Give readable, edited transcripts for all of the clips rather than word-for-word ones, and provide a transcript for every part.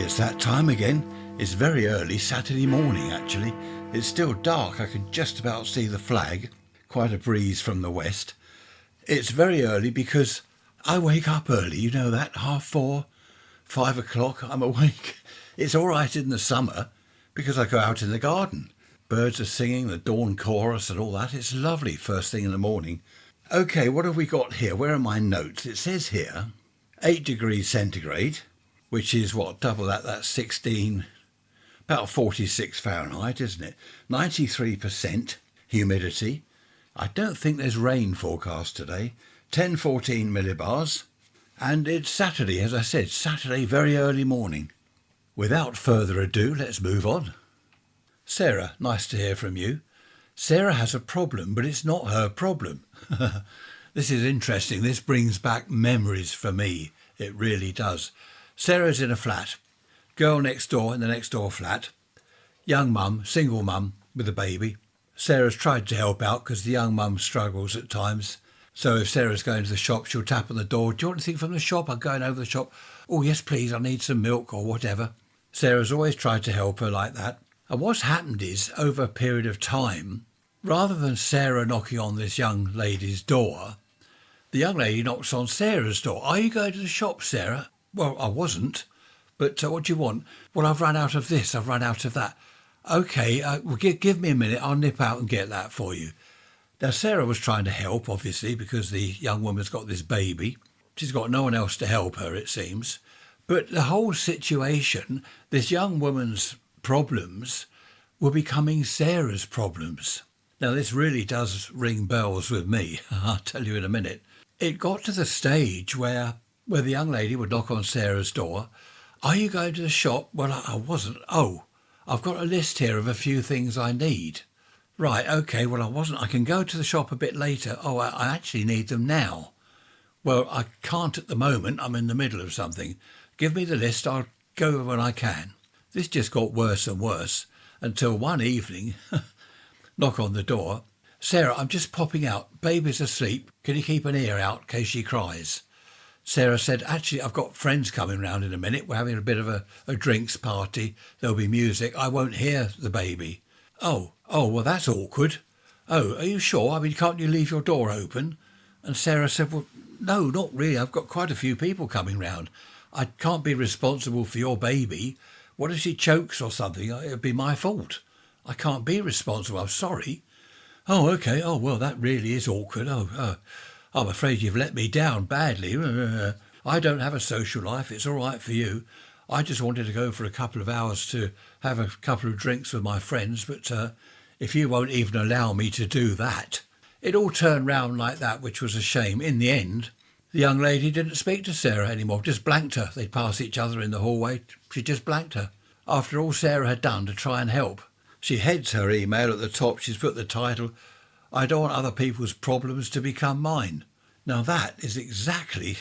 It's that time again. It's very early Saturday morning actually. It's still dark, I can just about see the flag. Quite a breeze from the west. It's very early because I wake up early, you know that, 4:30, 5 o'clock, I'm awake. It's all right in the summer because I go out in the garden. Birds are singing, the dawn chorus and all that. It's lovely first thing in the morning. OK, what have we got here? Where are my notes? It says here 8 degrees centigrade, which is what, double that, that's 16, about 46 Fahrenheit, isn't it? 93% humidity. I don't think there's rain forecast today. 10-14 millibars. And it's Saturday, as I said, Saturday, very early morning. Without further ado, let's move on. Sarah, nice to hear from you. Sarah has a problem, but it's not her problem. This is interesting. This brings back memories for me. It really does. Sarah's in a flat. Girl next door in the next door flat. Young mum, single mum with a baby. Sarah's tried to help out because the young mum struggles at times. So if Sarah's going to the shop, she'll tap on the door. Do you want anything from the shop? I'm going over the shop. Oh, yes, please. I need some milk or whatever. Sarah's always tried to help her like that. And what's happened is, over a period of time, rather than Sarah knocking on this young lady's door, the young lady knocks on Sarah's door. Are you going to the shop, Sarah? Well, I wasn't. But what do you want? Well, I've run out of this. I've run out of that. OK, well, give me a minute. I'll nip out and get that for you. Now, Sarah was trying to help, obviously, because the young woman's got this baby. She's got no one else to help her, it seems. But the whole situation, this young woman's problems were becoming Sarah's problems. Now, this really does ring bells with me. I'll tell you in a minute. It got to the stage where the young lady would knock on Sarah's door. Are you going to the shop? Well, I wasn't. Oh, I've got a list here of a few things I need. Right, OK, well, I wasn't. I can go to the shop a bit later. Oh, I actually need them now. Well, I can't at the moment. I'm in the middle of something. Give me the list. I'll go when I can. This just got worse and worse until one evening, knock on the door. Sarah, I'm just popping out. Baby's asleep. Can you keep an ear out in case she cries? Sarah said, actually, I've got friends coming round in a minute. We're having a bit of a drinks party. There'll be music. I won't hear the baby. Oh, well, that's awkward. Oh, are you sure? I mean, can't you leave your door open? And Sarah said, well, no, not really. I've got quite a few people coming round. I can't be responsible for your baby. What if she chokes or something? It'd be my fault. I can't be responsible. I'm sorry. Oh, OK. Oh, well, that really is awkward. Oh, I'm afraid you've let me down badly. I don't have a social life. It's all right for you. I just wanted to go for a couple of hours to have a couple of drinks with my friends, but if you won't even allow me to do that. It all turned round like that, which was a shame. In the end, the young lady didn't speak to Sarah anymore, just blanked her. They'd pass each other in the hallway. She just blanked her. After all Sarah had done to try and help. She heads her email at the top. She's put the title, I don't want other people's problems to become mine. Now that is exactly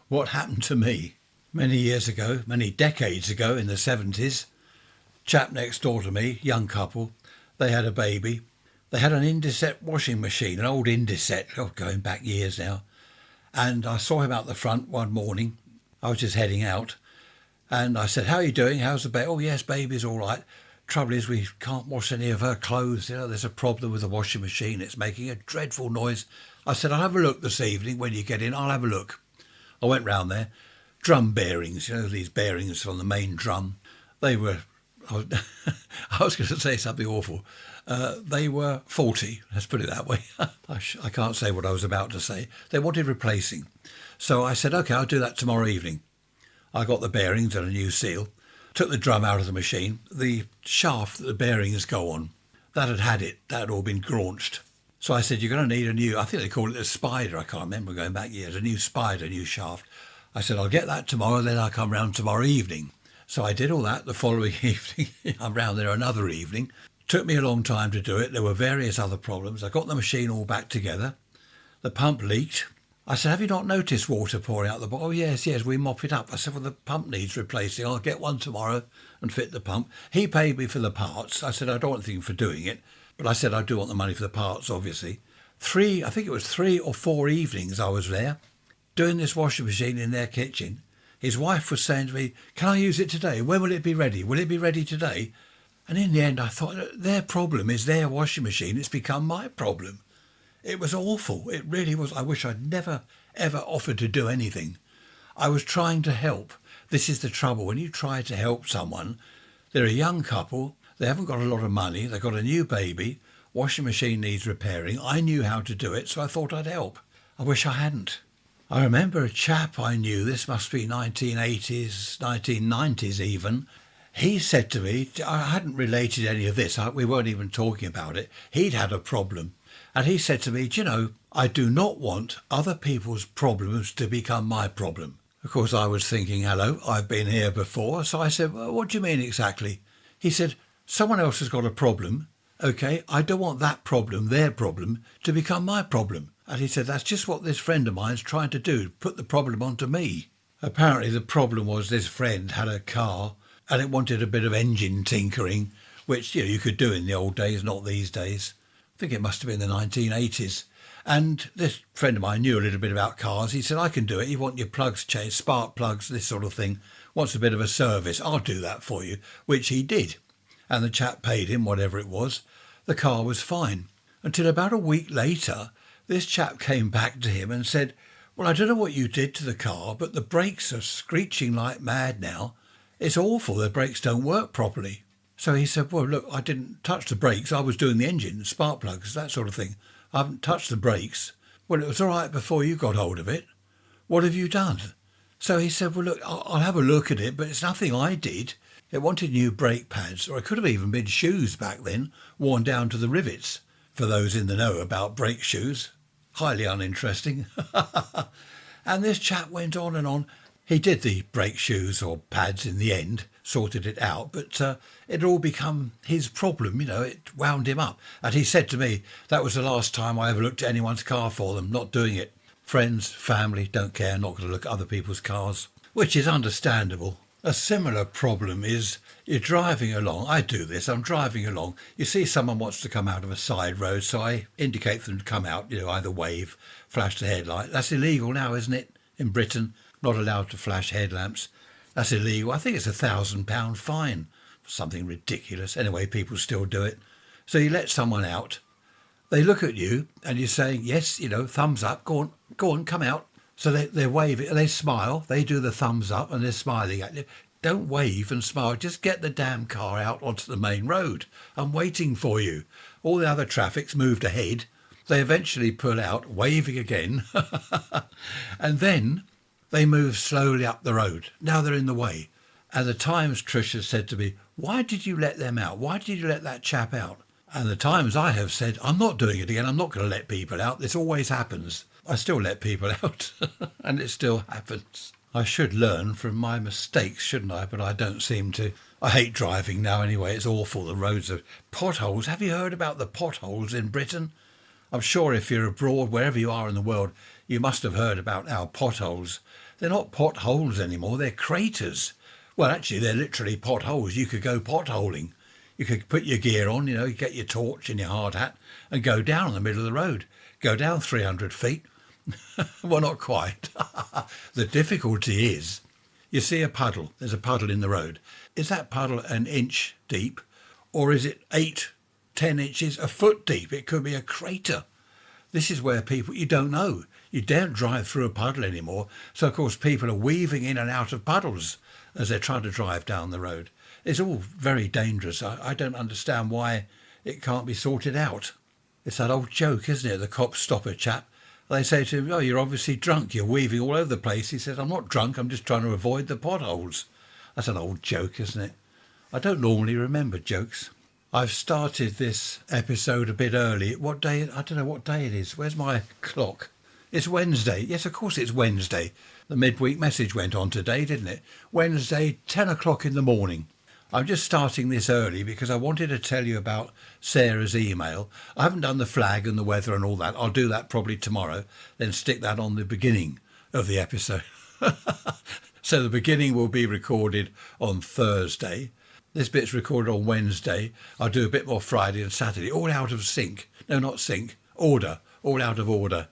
what happened to me. Many years ago, many decades ago in the 70s, chap next door to me, young couple, they had a baby. They had an Indeset washing machine, an old Indeset, going back years now. And I saw him out the front one morning. I was just heading out. And I said, how are you doing? How's the baby? Oh, yes, baby's all right. Trouble is we can't wash any of her clothes. You know, there's a problem with the washing machine. It's making a dreadful noise. I said, I'll have a look this evening when you get in. I'll have a look. I went round there. Drum bearings, you know, these bearings from the main drum. They were, I was going to say something awful. They were faulty, let's put it that way. I can't say what I was about to say. They wanted replacing. So I said, OK, I'll do that tomorrow evening. I got the bearings and a new seal. Took the drum out of the machine. The shaft that the bearings go on, that had it. That had all been graunched. So I said, you're going to need a new, I think they call it a spider. I can't remember going back years. A new spider, new shaft. I said, I'll get that tomorrow, then I'll come round tomorrow evening. So I did all that the following evening. I'm round there another evening. Took me a long time to do it. There were various other problems. I got the machine all back together. The pump leaked. I said, have you not noticed water pouring out the bottom? Oh, yes, we mop it up. I said, well, the pump needs replacing. I'll get one tomorrow and fit the pump. He paid me for the parts. I said, I don't want anything for doing it. But I said, I do want the money for the parts, obviously. I think it was 3 or 4 evenings I was there, doing this washing machine in their kitchen. His wife was saying to me, can I use it today? When will it be ready? Will it be ready today? And in the end, I thought, their problem is their washing machine. It's become my problem. It was awful. It really was. I wish I'd never, ever offered to do anything. I was trying to help. This is the trouble. When you try to help someone, they're a young couple. They haven't got a lot of money. They've got a new baby. Washing machine needs repairing. I knew how to do it, so I thought I'd help. I wish I hadn't. I remember a chap I knew, this must be 1980s, 1990s even. He said to me, I hadn't related any of this, we weren't even talking about it. He'd had a problem. And he said to me, do you know, I do not want other people's problems to become my problem. Of course, I was thinking, hello, I've been here before. So I said, well, what do you mean exactly? He said, someone else has got a problem. OK, I don't want that problem, their problem, to become my problem. And he said, that's just what this friend of mine's trying to do, put the problem onto me. Apparently the problem was this friend had a car and it wanted a bit of engine tinkering, which you could do in the old days, not these days. I think it must have been the 1980s. And this friend of mine knew a little bit about cars. He said, I can do it. You want your plugs changed, spark plugs, this sort of thing. Wants a bit of a service. I'll do that for you, which he did. And the chap paid him whatever it was. The car was fine. Until about a week later, this chap came back to him and said, well, I don't know what you did to the car, but the brakes are screeching like mad now. It's awful. The brakes don't work properly. So he said, well, look, I didn't touch the brakes. I was doing the engine, spark plugs, that sort of thing. I haven't touched the brakes. Well, it was all right before you got hold of it. What have you done? So he said, well, look, I'll have a look at it, but it's nothing I did. It wanted new brake pads, or it could have even been shoes back then, worn down to the rivets, for those in the know about brake shoes. Highly uninteresting. And this chap went on and on. He did the brake shoes or pads in the end, sorted it out, but it all become his problem, it wound him up. And he said to me, that was the last time I ever looked at anyone's car for them, not doing it. Friends, family, don't care, not going to look at other people's cars, which is understandable. A similar problem is you're driving along. I do this. I'm driving along. You see someone wants to come out of a side road, so I indicate for them to come out, either wave, flash the headlight. That's illegal now, isn't it? In Britain, not allowed to flash headlamps. That's illegal. I think it's £1,000 fine. Something ridiculous. Anyway, people still do it. So you let someone out. They look at you and you're saying, yes, thumbs up. Go on, come out. So they wave it, they smile, they do the thumbs up and they're smiling at you. Don't wave and smile, just get the damn car out onto the main road. I'm waiting for you. All the other traffic's moved ahead. They eventually pull out, waving again. And then they move slowly up the road. Now they're in the way. And the Times Tricia said to me, why did you let them out? Why did you let that chap out? And the Times I have said, I'm not doing it again. I'm not going to let people out. This always happens. I still let people out and it still happens. I should learn from my mistakes, shouldn't I? But I don't seem to. I hate driving now anyway. It's awful. The roads are potholes. Have you heard about the potholes in Britain? I'm sure if you're abroad, wherever you are in the world, you must have heard about our potholes. They're not potholes anymore. They're craters. Well, actually, they're literally potholes. You could go potholing. You could put your gear on, you get your torch and your hard hat and go down the middle of the road. Go down 300 feet. Well, not quite. The difficulty is, you see a puddle. There's a puddle in the road. Is that puddle an inch deep? Or is it 8, 10 inches, a foot deep? It could be a crater. This is where you don't know. You daren't drive through a puddle anymore. So, of course, people are weaving in and out of puddles as they're trying to drive down the road. It's all very dangerous. I don't understand why it can't be sorted out. It's that old joke, isn't it? The cops stop a chap. They say to him, oh, you're obviously drunk. You're weaving all over the place. He says, I'm not drunk. I'm just trying to avoid the potholes. That's an old joke, isn't it? I don't normally remember jokes. I've started this episode a bit early. What day? I don't know what day it is. Where's my clock? It's Wednesday. Yes, of course it's Wednesday. The midweek message went on today, didn't it? Wednesday, 10 o'clock in the morning. I'm just starting this early because I wanted to tell you about Sarah's email. I haven't done the flag and the weather and all that. I'll do that probably tomorrow, then stick that on the beginning of the episode. So the beginning will be recorded on Thursday. This bit's recorded on Wednesday. I'll do a bit more Friday and Saturday, all out of sync. No, not sync, order, all out of order.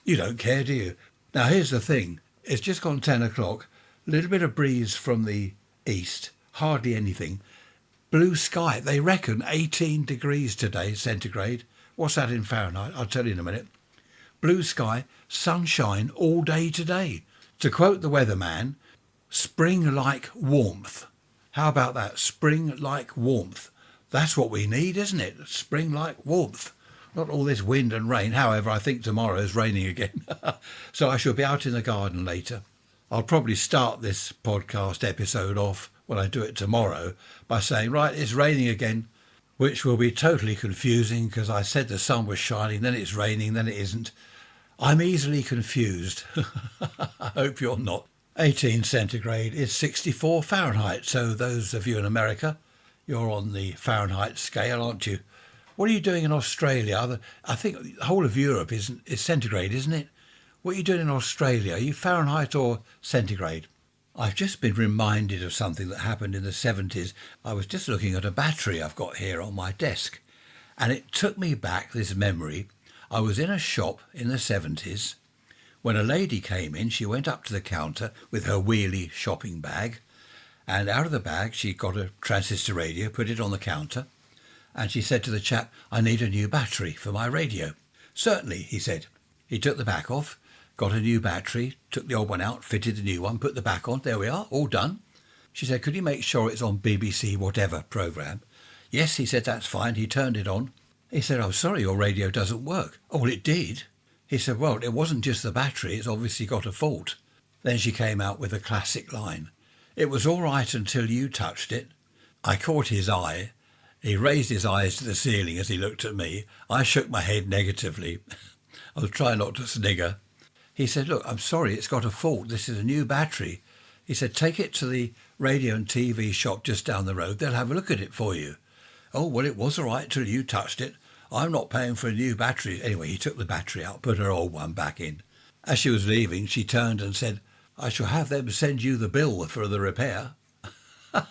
You don't care, do you? Now, here's the thing. It's just gone 10 o'clock. A little bit of breeze from the east, hardly anything. Blue sky, they reckon 18 degrees today, centigrade. What's that in Fahrenheit? I'll tell you in a minute. Blue sky, sunshine all day today. To quote the weatherman, spring-like warmth. How about that? Spring-like warmth. That's what we need, isn't it? Spring-like warmth. Not all this wind and rain. However, I think tomorrow is raining again. So I shall be out in the garden later. I'll probably start this podcast episode off when I do it tomorrow by saying, right, it's raining again, which will be totally confusing because I said the sun was shining, then it's raining, then it isn't. I'm easily confused. I hope you're not. 18 centigrade is 64 Fahrenheit. So those of you in America, you're on the Fahrenheit scale, aren't you? What are you doing in Australia? I think the whole of Europe is centigrade, isn't it? What are you doing in Australia? Are you Fahrenheit or centigrade? I've just been reminded of something that happened in the 70s. I was just looking at a battery I've got here on my desk, and it took me back, this memory. I was in a shop in the 70s when a lady came in. She went up to the counter with her wheelie shopping bag, and out of the bag she got a transistor radio, put it on the counter, and she said to the chap, I need a new battery for my radio. Certainly, he said. He took the back off, got a new battery, took the old one out, fitted the new one, put the back on. There we are, all done. She said, could you make sure it's on BBC whatever programme? Yes, he said, that's fine. He turned it on. He said, I'm sorry, your radio doesn't work. Oh, well, it did. He said, well, it wasn't just the battery. It's obviously got a fault. Then she came out with a classic line. It was all right until you touched it. I caught his eye. He raised his eyes to the ceiling as he looked at me. I shook my head negatively. I was trying not to snigger. He said, look, I'm sorry, it's got a fault. This is a new battery. He said, take it to the radio and TV shop just down the road. They'll have a look at it for you. Oh, well, it was all right till you touched it. I'm not paying for a new battery. Anyway, he took the battery out, put her old one back in. As she was leaving, she turned and said, I shall have them send you the bill for the repair.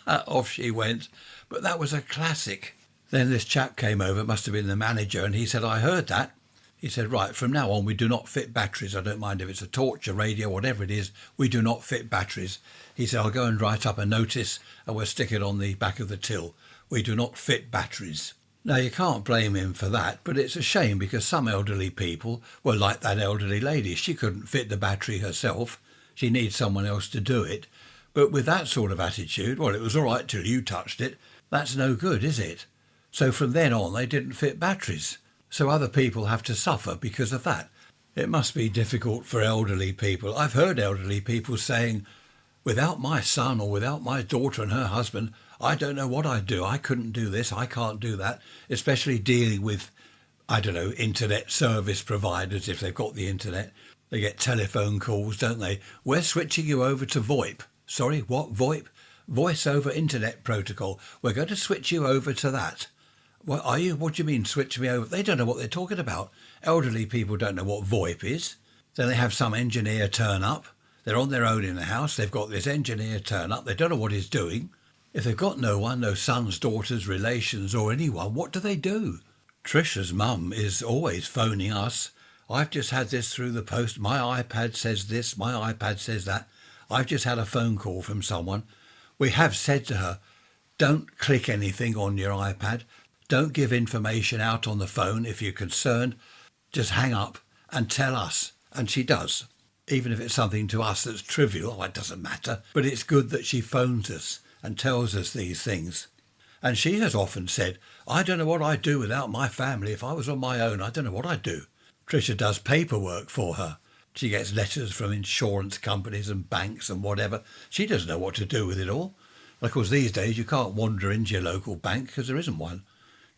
Off she went. But that was a classic. Then this chap came over, must have been the manager, and he said, I heard that. He said, right, from now on, we do not fit batteries. I don't mind if it's a torch, a radio, whatever it is, we do not fit batteries. He said, I'll go and write up a notice and we'll stick it on the back of the till. We do not fit batteries. Now, you can't blame him for that, but it's a shame because some elderly people were like that elderly lady. She couldn't fit the battery herself. She needs someone else to do it. But with that sort of attitude, well, it was all right till you touched it. That's no good, is it? So from then on, they didn't fit batteries. So other people have to suffer because of that. It must be difficult for elderly people. I've heard elderly people saying, without my son or without my daughter and her husband, I don't know what I'd do. I couldn't do this. I can't do that. Especially dealing with, I don't know, internet service providers, if they've got the internet. They get telephone calls, don't they? We're switching you over to VoIP. Sorry, what? VoIP? Voice over Internet Protocol. We're going to switch you over to that. What are you? What do you mean, switch me over? They don't know what they're talking about. Elderly people don't know what VoIP is. Then they have some engineer turn up. They're on their own in the house. They've got this engineer turn up. They don't know what he's doing. If they've got no one, no sons, daughters, relations or anyone, what do they do? Trisha's mum is always phoning us. I've just had this through the post. My iPad says this. My iPad says that. I've just had a phone call from someone. We have said to her, don't click anything on your iPad. Don't give information out on the phone. If you're concerned, just hang up and tell us. And she does. Even if it's something to us that's trivial, oh, it doesn't matter. But it's good that she phones us and tells us these things. And she has often said, I don't know what I'd do without my family. If I was on my own, I don't know what I'd do. Trisha does paperwork for her. She gets letters from insurance companies and banks and whatever. She doesn't know what to do with it all. Of course, these days you can't wander into your local bank because there isn't one.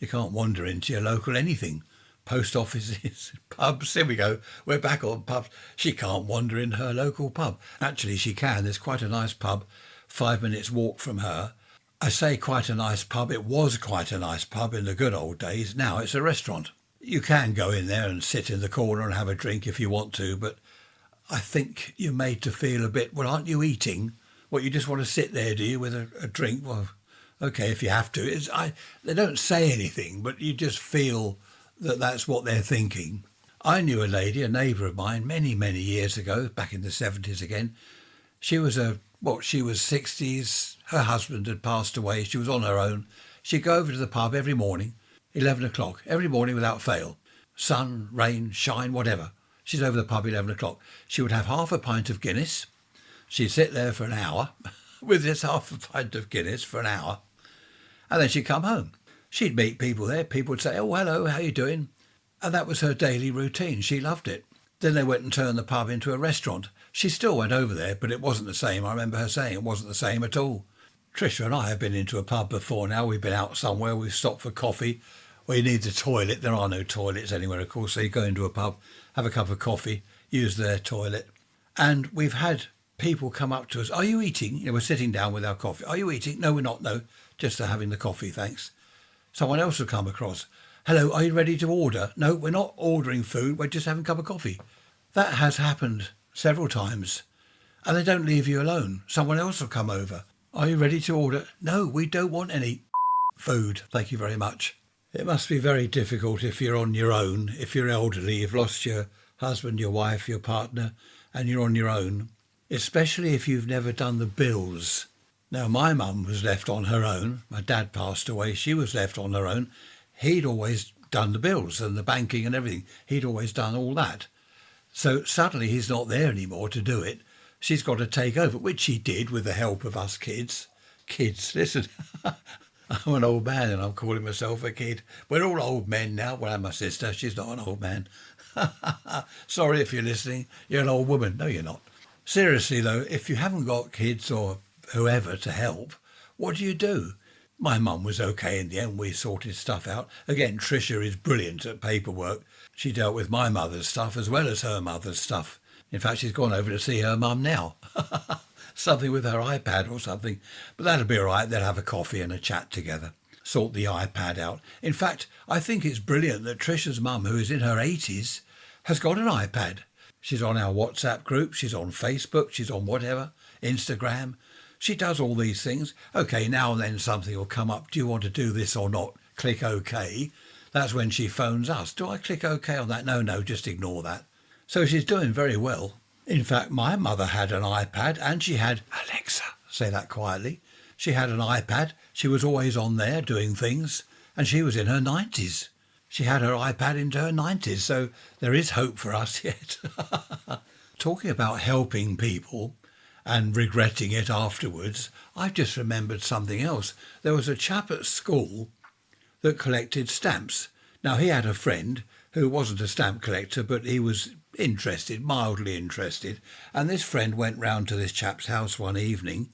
You can't wander into your local anything. Post offices, pubs, here we go. We're back on pubs. She can't wander in her local pub. Actually, she can. There's quite a nice pub, 5 minutes walk from her. I say quite a nice pub. It was quite a nice pub in the good old days. Now it's a restaurant. You can go in there and sit in the corner and have a drink if you want to, but I think you're made to feel a bit, well, aren't you eating? What, you just want to sit there, do you, with a drink? Well, okay, if you have to. They don't say anything, but you just feel that that's what they're thinking. I knew a lady, a neighbour of mine, many, many years ago, back in the 70s again. She was a Well, she was 60s. Her husband had passed away. She was on her own. She'd go over to the pub every morning, 11 o'clock, every morning without fail. Sun, rain, shine, whatever. She's over the pub 11 o'clock. She would have half a pint of Guinness. She'd sit there for an hour with this half a pint of Guinness for an hour. And then she'd come home. She'd meet people there. People would say, oh, hello, how you doing? And that was her daily routine. She loved it. Then they went and turned the pub into a restaurant. She still went over there, but it wasn't the same. I remember her saying it wasn't the same at all. Trisha and I have been into a pub before now. We've been out somewhere. We've stopped for coffee. We need the toilet. There are no toilets anywhere, of course. So you go into a pub, have a cup of coffee, use their toilet. And we've had people come up to us. Are you eating? You know, we're sitting down with our coffee. Are you eating? No, we're not. No, just having the coffee, thanks. Someone else will come across. Hello, are you ready to order? No, we're not ordering food. We're just having a cup of coffee. That has happened several times. And they don't leave you alone. Someone else will come over. Are you ready to order? No, we don't want any food. Thank you very much. It must be very difficult if you're on your own, if you're elderly, you've lost your husband, your wife, your partner, and you're on your own, especially if you've never done the bills. Now, my mum was left on her own. My dad passed away. She was left on her own. He'd always done the bills and the banking and everything. He'd always done all that. So suddenly he's not there anymore to do it. She's got to take over, which she did with the help of us kids. Kids, listen, I'm an old man and I'm calling myself a kid. We're all old men now. Well, and my sister, she's not an old man. Sorry if you're listening, you're an old woman. No, you're not. Seriously though, if you haven't got kids or whoever to help, what do you do? My mum was okay in the end. We sorted stuff out. Again, Trisha is brilliant at paperwork. She dealt with my mother's stuff as well as her mother's stuff. In fact, she's gone over to see her mum now. Something with her iPad or something. But that'll be all right. They'll have a coffee and a chat together. Sort the iPad out. In fact, I think it's brilliant that Trisha's mum, who is in her 80s, has got an iPad. She's on our WhatsApp group. She's on Facebook. She's on whatever. Instagram. She does all these things. OK, now and then something will come up. Do you want to do this or not? Click OK. That's when she phones us. Do I click OK on that? No, just ignore that. So she's doing very well. In fact, my mother had an iPad and she had Alexa, say that quietly. She had an iPad. She was always on there doing things and she was in her 90s. She had her iPad into her 90s, so there is hope for us yet. Talking about helping people and regretting it afterwards, I've just remembered something else. There was a chap at school that collected stamps. Now, he had a friend who wasn't a stamp collector, but he was interested, mildly interested. And this friend went round to this chap's house one evening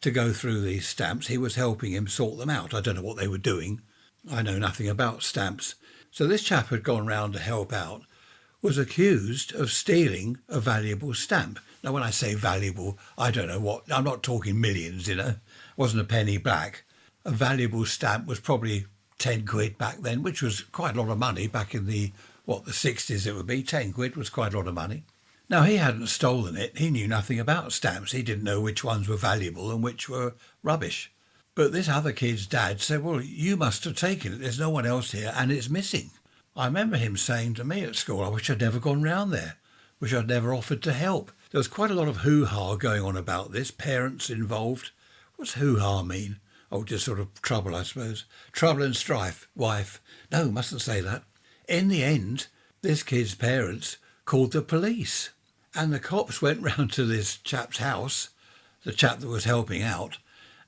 to go through these stamps. He was helping him sort them out. I don't know what they were doing. I know nothing about stamps. So this chap had gone round to help out, was accused of stealing a valuable stamp. Now, when I say valuable, I don't know what. I'm not talking millions, It wasn't a penny black. A valuable stamp was probably 10 quid back then, which was quite a lot of money back in the 60s it would be. 10 quid was quite a lot of money. Now, he hadn't stolen it. He knew nothing about stamps. He didn't know which ones were valuable and which were rubbish. But this other kid's dad said, well, you must have taken it. There's no one else here and it's missing. I remember him saying to me at school, I wish I'd never gone round there. Wish I'd never offered to help. There was quite a lot of hoo-ha going on about this, parents involved. What's hoo-ha mean? Oh, just sort of trouble, I suppose. Trouble and strife, wife. No, mustn't say that. In the end, this kid's parents called the police. And the cops went round to this chap's house, the chap that was helping out,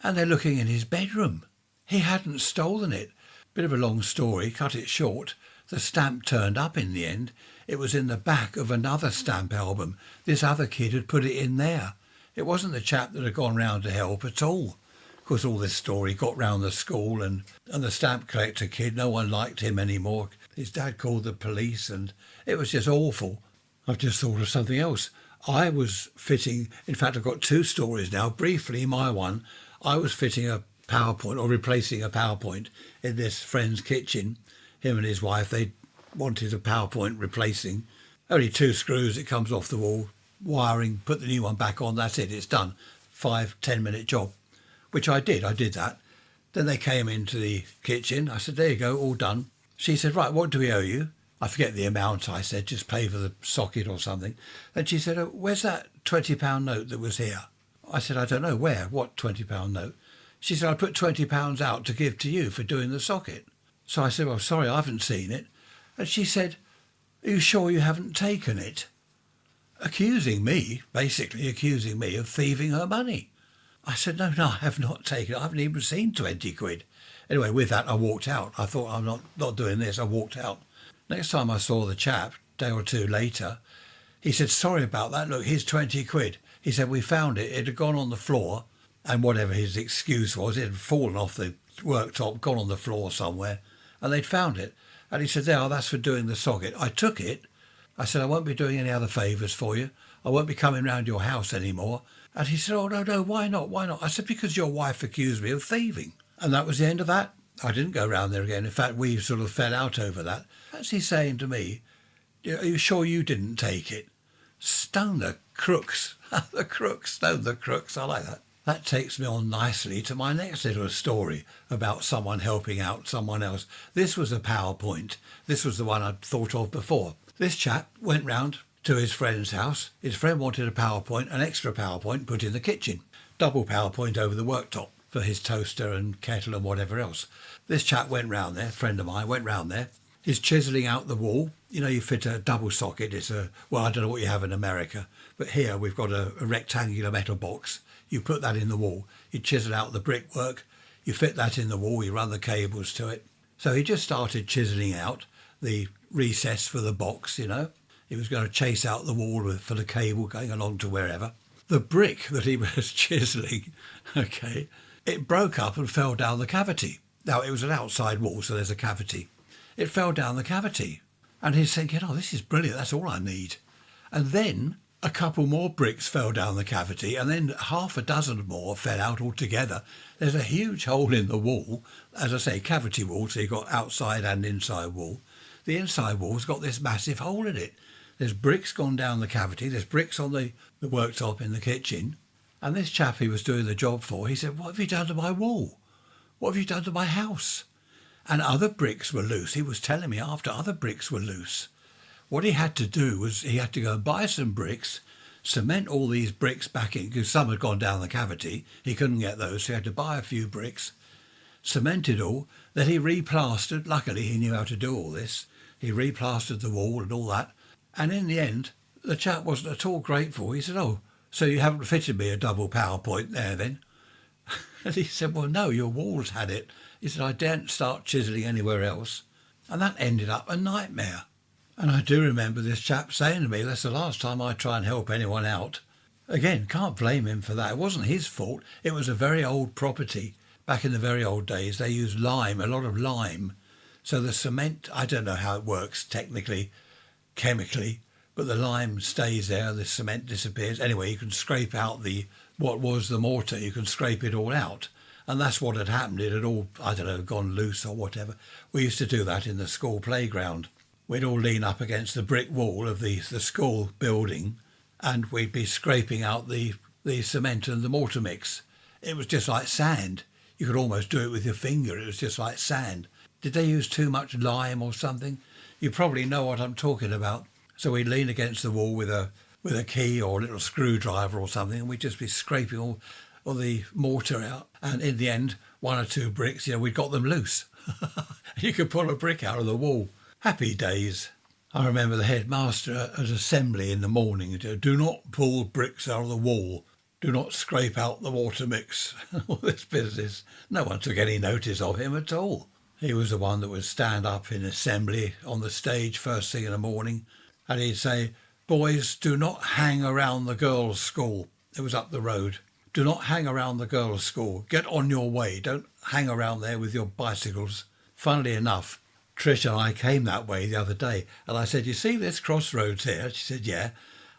and they're looking in his bedroom. He hadn't stolen it. Bit of a long story, cut it short. The stamp turned up in the end. It was in the back of another stamp album. This other kid had put it in there. It wasn't the chap that had gone round to help at all. Of course, all this story got round the school and the stamp collector kid, no one liked him anymore. His dad called the police and it was just awful. I've just thought of something else. I was fitting, in fact, I've got two stories now. Briefly, my one, I was fitting a PowerPoint or replacing a PowerPoint in this friend's kitchen. Him and his wife, they wanted a PowerPoint replacing. Only 2 screws, it comes off the wall. Wiring, put the new one back on, that's it, it's done. 5-10 minute job, which I did that. Then they came into the kitchen. I said, there you go, all done. She said, right, what do we owe you? I forget the amount, I said, just pay for the socket or something. Then she said, oh, where's that £20 note that was here? I said, I don't know, where? What £20 note? She said, I put £20 out to give to you for doing the socket. So I said, well, sorry, I haven't seen it. And she said, are you sure you haven't taken it? Basically accusing me of thieving her money. I said, no, I have not taken it. I haven't even seen 20 quid. Anyway, with that, I walked out. I thought, I'm not doing this. I walked out. Next time I saw the chap, a day or two later, he said, sorry about that. Look, here's 20 quid. He said, we found it. It had gone on the floor. And whatever his excuse was, it had fallen off the worktop, gone on the floor somewhere. And they'd found it. And he said, there, that's for doing the socket. I took it. I said, I won't be doing any other favours for you. I won't be coming round your house anymore. And he said, oh, no, why not? I said, because your wife accused me of thieving. And that was the end of that. I didn't go round there again. In fact, we sort of fell out over that. That's he saying to me, are you sure you didn't take it? Stone the crooks. Stone the crooks. I like that. That takes me on nicely to my next little story about someone helping out someone else. This was a PowerPoint. This was the one I'd thought of before. This chap went round to his friend's house. His friend wanted a PowerPoint, an extra PowerPoint put in the kitchen. Double PowerPoint over the worktop for his toaster and kettle and whatever else. This chap went round there, a friend of mine went round there. He's chiselling out the wall. You know, you fit a double socket. I don't know what you have in America, but here we've got a rectangular metal box. You put that in the wall. You chisel out the brickwork. You fit that in the wall. You run the cables to it. So he just started chiselling out the recess for the box, you know. He was going to chase out the wall for the cable going along to wherever. The brick that he was chiselling, okay, it broke up and fell down the cavity. Now, it was an outside wall, so there's a cavity. It fell down the cavity. And he's thinking, oh, this is brilliant. That's all I need. And then a couple more bricks fell down the cavity, and then half a dozen more fell out altogether. There's a huge hole in the wall, as I say, cavity wall, so you've got outside and inside wall. The inside wall's got this massive hole in it. There's bricks gone down the cavity, there's bricks on the worktop in the kitchen, and this chap he was doing the job for, he said, what have you done to my wall? What have you done to my house? And other bricks were loose. He was telling me after other bricks were loose. What he had to do was he had to go and buy some bricks, cement all these bricks back in, because some had gone down the cavity. He couldn't get those, so he had to buy a few bricks, cement it all. Then he replastered. Luckily, he knew how to do all this. He replastered the wall and all that. And in the end, the chap wasn't at all grateful. He said, oh, so you haven't fitted me a double PowerPoint there then? And he said, well, no, your walls had it. He said, I daren't start chiselling anywhere else. And that ended up a nightmare. And I do remember this chap saying to me, that's the last time I try and help anyone out. Again, can't blame him for that. It wasn't his fault. It was a very old property. Back in the very old days, they used lime, a lot of lime. So the cement, I don't know how it works technically, chemically, but the lime stays there, the cement disappears. Anyway, you can scrape out what was the mortar, you can scrape it all out. And that's what had happened. It had all, I don't know, gone loose or whatever. We used to do that in the school playground. We'd all lean up against the brick wall of the school building, and we'd be scraping out the cement and the mortar mix. It was just like sand. You could almost do it with your finger. It was just like sand. Did they use too much lime or something? You probably know what I'm talking about. So we'd lean against the wall with a key or a little screwdriver or something, and we'd just be scraping all the mortar out. And in the end, one or two bricks, we'd got them loose. You could pull a brick out of the wall. Happy days. I remember the headmaster at assembly in the morning, do not pull bricks out of the wall. Do not scrape out the water mix. All this business. No one took any notice of him at all. He was the one that would stand up in assembly on the stage first thing in the morning, and he'd say, boys, do not hang around the girls' school. It was up the road. Do not hang around the girls' school. Get on your way. Don't hang around there with your bicycles. Funnily enough, Trish and I came that way the other day, and I said, you see this crossroads here? She said, yeah.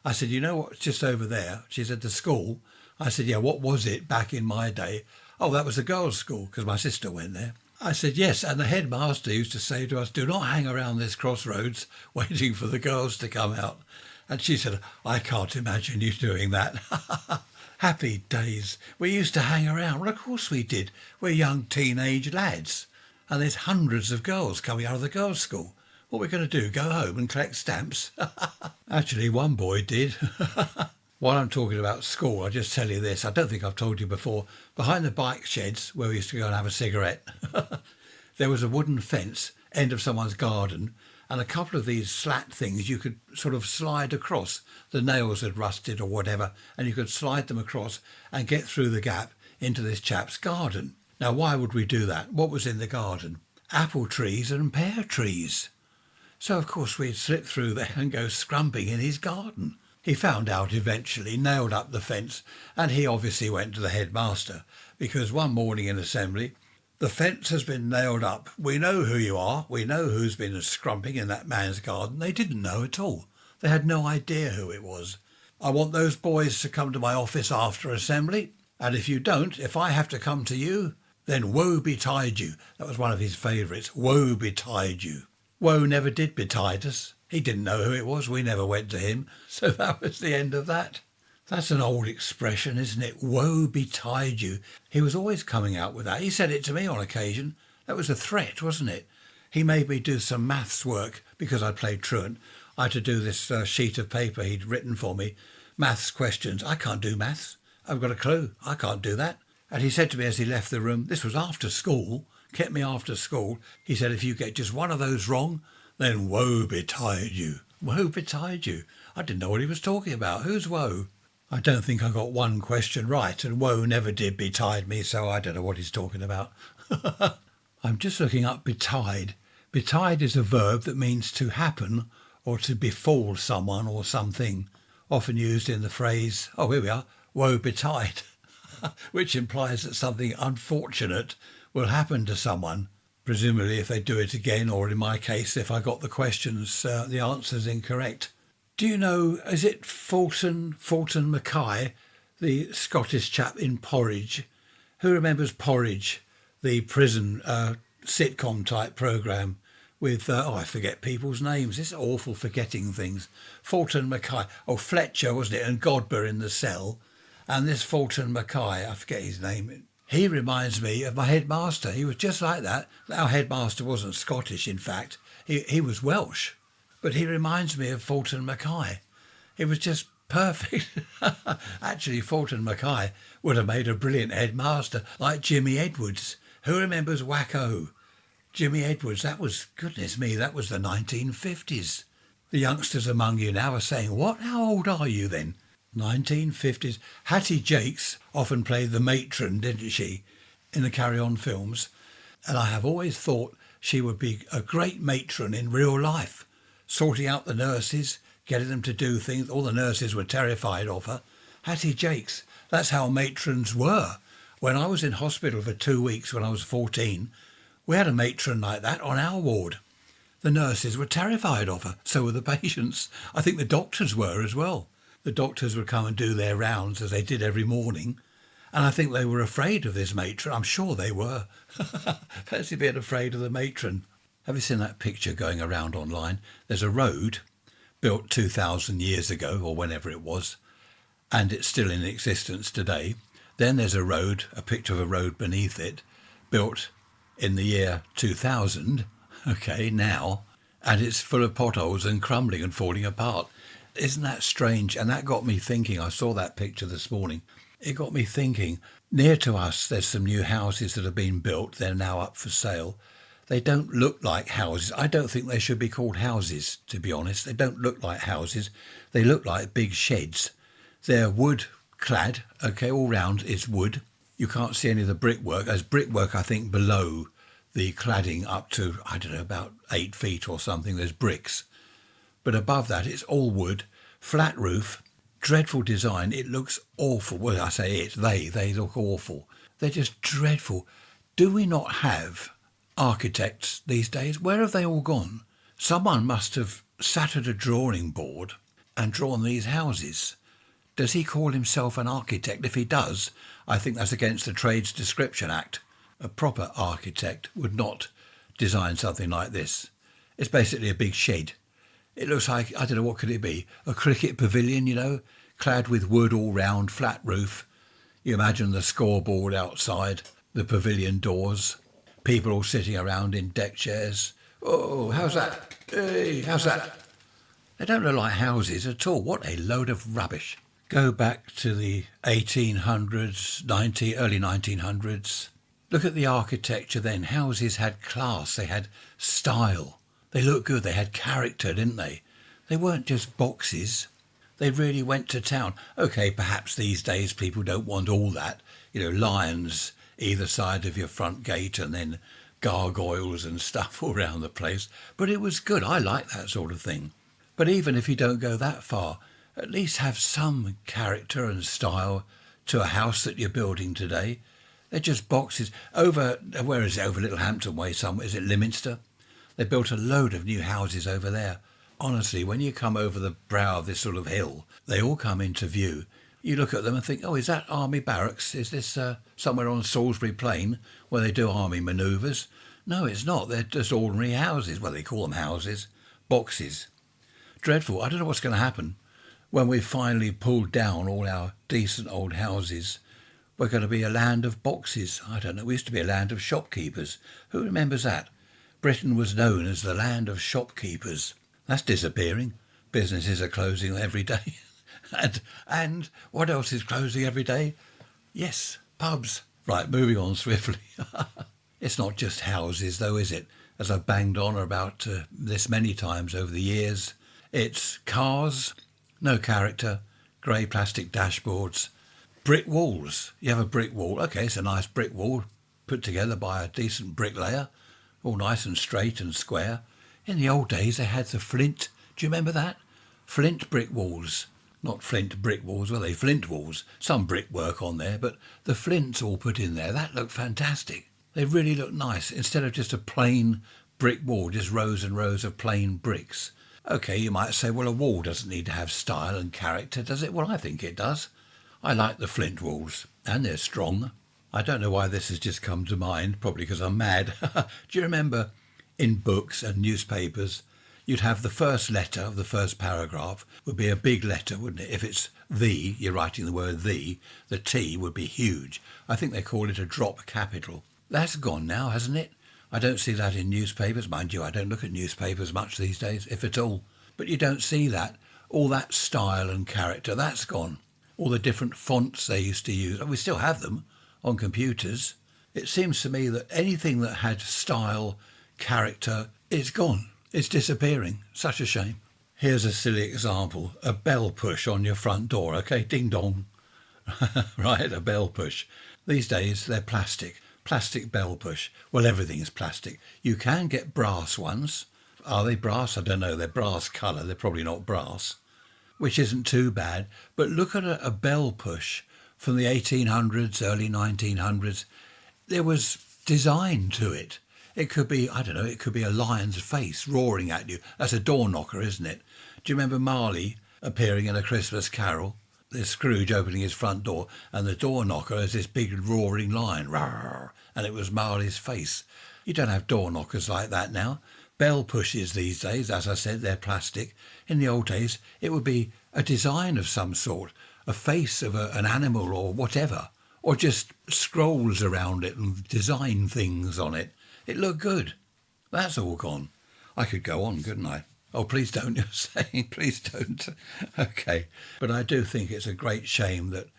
I said, you know what's just over there? She said, the school. I said, yeah, what was it back in my day? Oh, that was the girls' school, because my sister went there. I said, yes, and the headmaster used to say to us, do not hang around this crossroads waiting for the girls to come out. And she said, I can't imagine you doing that. Happy days. We used to hang around. Well, of course we did. We're young teenage lads. And there's hundreds of girls coming out of the girls' school. What are we going to do, go home and collect stamps? Actually, one boy did. While I'm talking about school, I'll just tell you this. I don't think I've told you before. Behind the bike sheds where we used to go and have a cigarette, there was a wooden fence, end of someone's garden, and a couple of these slat things you could sort of slide across. The nails had rusted or whatever, and you could slide them across and get through the gap into this chap's garden. Now, why would we do that? What was in the garden? Apple trees and pear trees. So, of course, we'd slip through there and go scrumping in his garden. He found out eventually, nailed up the fence, and he obviously went to the headmaster, because one morning in assembly, the fence has been nailed up. We know who you are. We know who's been scrumping in that man's garden. They didn't know at all. They had no idea who it was. I want those boys to come to my office after assembly, and if you don't, if I have to come to you, then woe betide you. That was one of his favourites, woe betide you. Woe never did betide us. He didn't know who it was. We never went to him. So that was the end of that. That's an old expression, isn't it? Woe betide you. He was always coming out with that. He said it to me on occasion. That was a threat, wasn't it? He made me do some maths work because I played truant. I had to do this sheet of paper he'd written for me, maths questions. I can't do maths. I've got a clue. I can't do that. And he said to me as he left the room, this was after school, kept me after school. He said, if you get just one of those wrong, then woe betide you. Woe betide you. I didn't know what he was talking about. Who's woe? I don't think I got one question right, and woe never did betide me, so I don't know what he's talking about. I'm just looking up betide. Betide is a verb that means to happen or to befall someone or something, often used in the phrase, oh, here we are, woe betide, which implies that something unfortunate will happen to someone, presumably if they do it again, or in my case, if I got the questions, the answers incorrect. Do you know, is it Fulton Mackay, the Scottish chap in Porridge? Who remembers Porridge, the prison sitcom type programme with, I forget people's names. It's awful forgetting things. Fulton Mackay, Fletcher, wasn't it? And Godber in the cell. And this Fulton Mackay, I forget his name. He reminds me of my headmaster. He was just like that. Our headmaster wasn't Scottish, in fact. He was Welsh. But he reminds me of Fulton Mackay. It was just perfect. Actually, Fulton Mackay would have made a brilliant headmaster, like Jimmy Edwards. Who remembers Wacko? Jimmy Edwards, that was, goodness me, that was the 1950s. The youngsters among you now are saying, what? How old are you then? 1950s. Hattie Jakes often played the matron, didn't she, in the Carry On films? And I have always thought she would be a great matron in real life, sorting out the nurses, getting them to do things. All the nurses were terrified of her. Hattie Jakes, that's how matrons were. When I was in hospital for 2 weeks when I was 14, we had a matron like that on our ward. The nurses were terrified of her, so were the patients. I think the doctors were as well. The doctors would come and do their rounds as they did every morning, and I think they were afraid of this matron. I'm sure they were. Fancy being afraid of the matron. Have you seen that picture going around online? There's a road built 2,000 years ago, or whenever it was, and it's still in existence today. Then there's a road, a picture of a road beneath it, built in the year 2000, now, and it's full of potholes and crumbling and falling apart. Isn't that strange? And that got me thinking. I saw that picture this morning. It got me thinking, near to us, there's some new houses that have been built. They're now up for sale. They don't look like houses. I don't think they should be called houses, to be honest. They don't look like houses. They look like big sheds. They're wood clad, all round is wood. You can't see any of the brickwork. There's brickwork, I think, below the cladding up to, about 8 feet or something. There's bricks. But above that, it's all wood, flat roof, dreadful design. It looks awful. Well, I say it, they look awful. They're just dreadful. Do we not have architects these days? Where have they all gone? Someone must have sat at a drawing board and drawn these houses. Does he call himself an architect? If he does, I think that's against the Trades Description Act. A proper architect would not design something like this. It's basically a big shed. It looks like, I don't know, what could it be? A cricket pavilion, clad with wood all round, flat roof. You imagine the scoreboard outside, the pavilion doors, people all sitting around in deck chairs. Oh, how's that? Hey, how's that? They don't look like houses at all. What a load of rubbish. Go back to the 1800s, early 1900s. Look at the architecture then. Houses had class, they had style. They looked good, they had character, didn't they? They weren't just boxes. They really went to town. Okay, perhaps these days people don't want all that. Lions either side of your front gate and then gargoyles and stuff all around the place. But it was good. I like that sort of thing. But even if you don't go that far, at least have some character and style to a house that you're building today. They're just boxes. Where is it? Over Littlehampton Way somewhere. Is it Lyminster? They built a load of new houses over there. Honestly, when you come over the brow of this sort of hill, they all come into view. You look at them and think, oh, is that army barracks? Is this somewhere on Salisbury Plain where they do army manoeuvres? No, it's not. They're just ordinary houses. Well, they call them houses. Boxes. Dreadful. I don't know what's going to happen. When we've finally pulled down all our decent old houses, we're going to be a land of boxes. I don't know, we used to be a land of shopkeepers. Who remembers that? Britain was known as the land of shopkeepers. That's disappearing. Businesses are closing every day. and what else is closing every day? Yes, pubs. Right, moving on swiftly. It's not just houses though, is it? As I've banged on about this many times over the years, it's cars. No character, grey plastic dashboards, brick walls. You have a brick wall. Okay, it's a nice brick wall put together by a decent bricklayer, all nice and straight and square. In the old days, they had the flint. Do you remember that? Flint brick walls. Not flint brick walls, were they? Flint walls. Some brickwork on there, but the flints all put in there. That looked fantastic. They really looked nice. Instead of just a plain brick wall, just rows and rows of plain bricks. Okay, you might say, well, a wall doesn't need to have style and character, does it? Well, I think it does. I like the flint walls, and they're strong. I don't know why this has just come to mind, probably because I'm mad. Do you remember in books and newspapers, you'd have the first letter of the first paragraph would be a big letter, wouldn't it? If it's the, you're writing the word the T would be huge. I think they call it a drop capital. That's gone now, hasn't it? I don't see that in newspapers. Mind you, I don't look at newspapers much these days, if at all. But you don't see that. All that style and character, that's gone. All the different fonts they used to use. We still have them on computers. It seems to me that anything that had style, character, it's gone. It's disappearing. Such a shame. Here's a silly example. A bell push on your front door, okay? Ding dong. Right, a bell push. These days, they're plastic. Plastic bell push. Well, everything is plastic. You can get brass ones. Are they brass? I don't know. They're brass colour. They're probably not brass, which isn't too bad. But look at a bell push from the 1800s, early 1900s. There was design to it. It could be, I don't know, it could be a lion's face roaring at you. That's a door knocker, isn't it? Do you remember Marley appearing in A Christmas Carol? There's Scrooge opening his front door, and the door knocker is this big roaring lion. Rawr, and it was Marley's face. You don't have door knockers like that now. Bell pushes these days, as I said, they're plastic. In the old days, it would be a design of some sort, a face of an animal or whatever, or just scrolls around it and design things on it. It looked good. That's all gone. I could go on, couldn't I? Oh, please don't, you're saying, please don't. Okay. But I do think it's a great shame that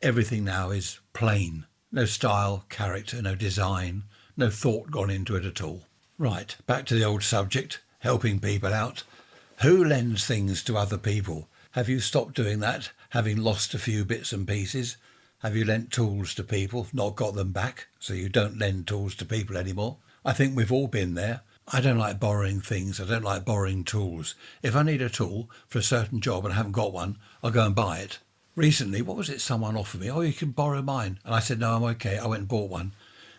everything now is plain. No style, character, no design, no thought gone into it at all. Right, back to the old subject, helping people out. Who lends things to other people? Have you stopped doing that, having lost a few bits and pieces? Have you lent tools to people, not got them back, so you don't lend tools to people anymore? I think we've all been there. I don't like borrowing things. I don't like borrowing tools. If I need a tool for a certain job and I haven't got one, I'll go and buy it. Recently, what was it someone offered me? Oh, you can borrow mine. And I said, no, I'm okay. I went and bought one.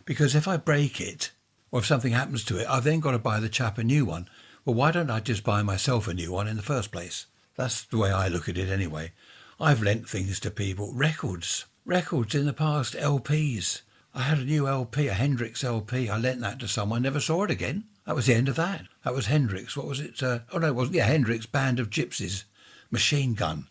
Because if I break it, or if something happens to it, I've then got to buy the chap a new one. Well, why don't I just buy myself a new one in the first place? That's the way I look at it anyway. I've lent things to people. Records in the past, LPs. I had a new LP, a Hendrix LP. I lent that to someone, never saw it again. That was the end of that. That was Hendrix. What was it? Oh, no, it wasn't. Yeah, Hendrix, Band of Gypsies, Machine Gun.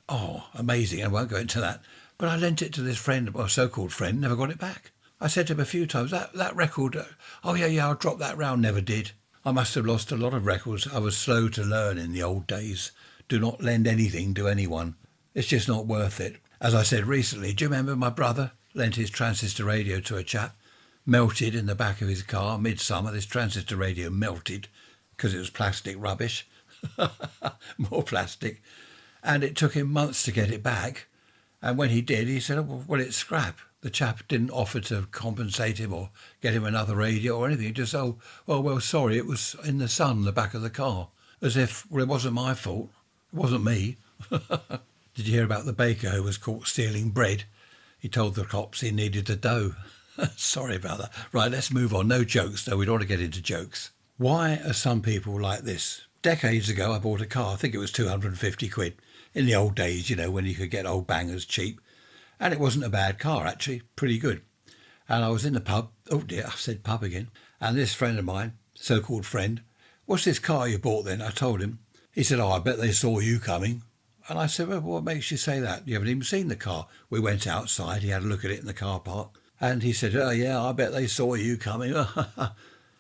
Oh, amazing. I won't go into that. But I lent it to this friend, or so-called friend, never got it back. I said to him a few times, that record, oh, yeah, I'll drop that round, never did. I must have lost a lot of records. I was slow to learn in the old days. Do not lend anything to anyone. It's just not worth it. As I said recently, do you remember my brother lent his transistor radio to a chap? Melted in the back of his car, midsummer. This transistor radio melted because it was plastic rubbish. More plastic. And it took him months to get it back. And when he did, he said, oh, well, it's scrap. The chap didn't offer to compensate him or get him another radio or anything. He just, oh, well, sorry, it was in the sun, the back of the car. As if, well, it wasn't my fault. It wasn't me. Did you hear about the baker who was caught stealing bread? He told the cops he needed the dough. Sorry about that. Right, let's move on. No jokes, though. We don't want to get into jokes. Why are some people like this? Decades ago, I bought a car. I think it was 250 quid. In the old days, you know, when you could get old bangers cheap. And it wasn't a bad car, actually. Pretty good. And I was in the pub. Oh, dear, I said pub again. And this friend of mine, so-called friend, what's this car you bought then? I told him. He said, oh, I bet they saw you coming. And I said, well, what makes you say that? You haven't even seen the car. We went outside. He had a look at it in the car park. And he said, oh, yeah, I bet they saw you coming.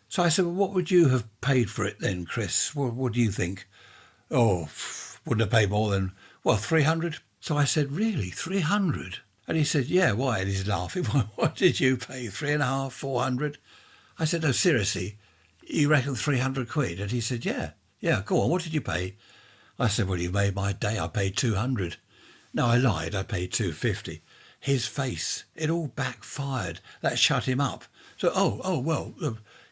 So I said, well, what would you have paid for it then, Chris? What do you think? Oh, wouldn't have paid more than, well, 300. So I said, really, 300? And he said, yeah, why? And he's laughing. What did you pay, 3.5, 400? I said, no, seriously, you reckon 300 quid? And he said, yeah, go on, what did you pay? I said, well, you made my day. I paid 200. No, I lied. I paid 250. His face, it all backfired. That shut him up. So, well,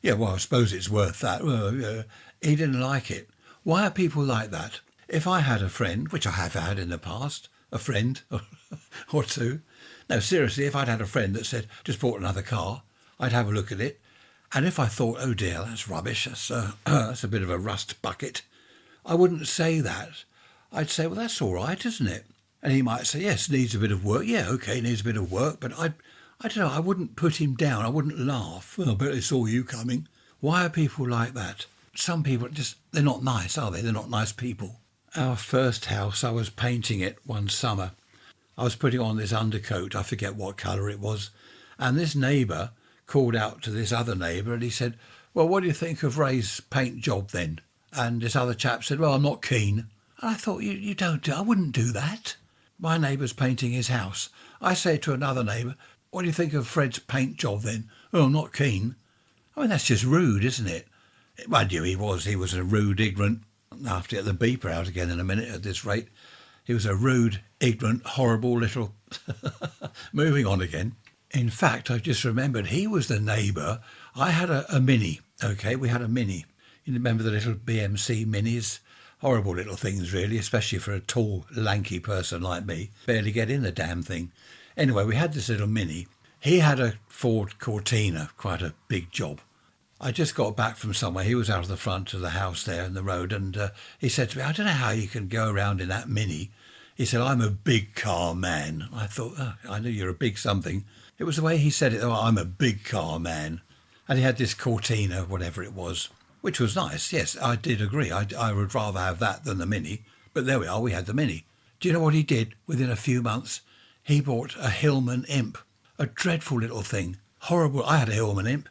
I suppose it's worth that. Well, he didn't like it. Why are people like that? If I had a friend, which I have had in the past, a friend or two. No, seriously, if I'd had a friend that said, just bought another car, I'd have a look at it. And if I thought, oh dear, that's rubbish, that's a bit of a rust bucket, I wouldn't say that. I'd say, well, that's all right, isn't it? And he might say, yes, needs a bit of work. Yeah, okay, needs a bit of work. But I don't know, I wouldn't put him down. I wouldn't laugh. Well, I bet they saw you coming. Why are people like that? Some people they're not nice, are they? They're not nice people. Our first house, I was painting it one summer. I was putting on this undercoat. I forget what colour it was. And this neighbour called out to this other neighbour and he said, well, what do you think of Ray's paint job then? And this other chap said, well, I'm not keen. And I thought, you don't I wouldn't do that. My neighbour's painting his house. I say to another neighbour, what do you think of Fred's paint job then? Oh, I'm not keen. I mean, that's just rude, isn't it? Mind you, he was a rude, ignorant, I'll have to get the beeper out again in a minute at this rate. He was a rude, ignorant, horrible little... Moving on again. In fact, I've just remembered he was the neighbour. I had a Mini, okay? We had a Mini. You remember the little BMC Minis? Horrible little things, really, especially for a tall, lanky person like me. Barely get in the damn thing. Anyway, we had this little Mini. He had a Ford Cortina, quite a big job. I just got back from somewhere. He was out of the front of the house there in the road, and he said to me, I don't know how you can go around in that Mini. He said, I'm a big car man. I thought, oh, I knew you're a big something. It was the way he said it, oh, I'm a big car man. And he had this Cortina, whatever it was, which was nice. Yes, I did agree. I would rather have that than the Mini. But there we are, we had the Mini. Do you know what he did within a few months? He bought a Hillman Imp, a dreadful little thing. Horrible. I had a Hillman Imp.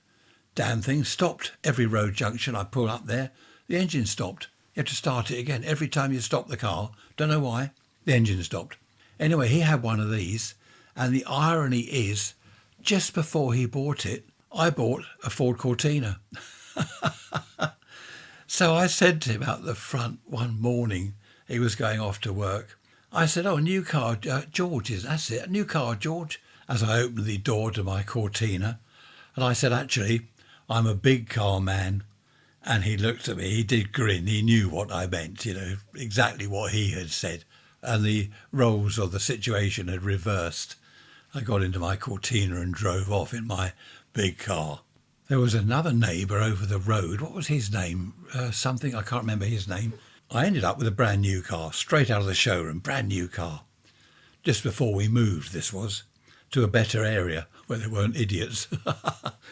Damn thing stopped. Every road junction I pull up there, the engine stopped. You have to start it again. Every time you stop the car, don't know why, the engine stopped. Anyway, he had one of these, and the irony is, just before he bought it, I bought a Ford Cortina. So I said to him out the front one morning, he was going off to work. I said, oh, new car, George, that's it, a new car, George, as I opened the door to my Cortina. And I said, actually, I'm a big car man. And he looked at me, he did grin, he knew what I meant, exactly what he had said. And the roles of the situation had reversed. I got into my Cortina and drove off in my big car. There was another neighbour over the road. What was his name? Something, I can't remember his name. I ended up with a brand new car, straight out of the showroom, brand new car. Just before we moved, this was, to a better area where there weren't idiots.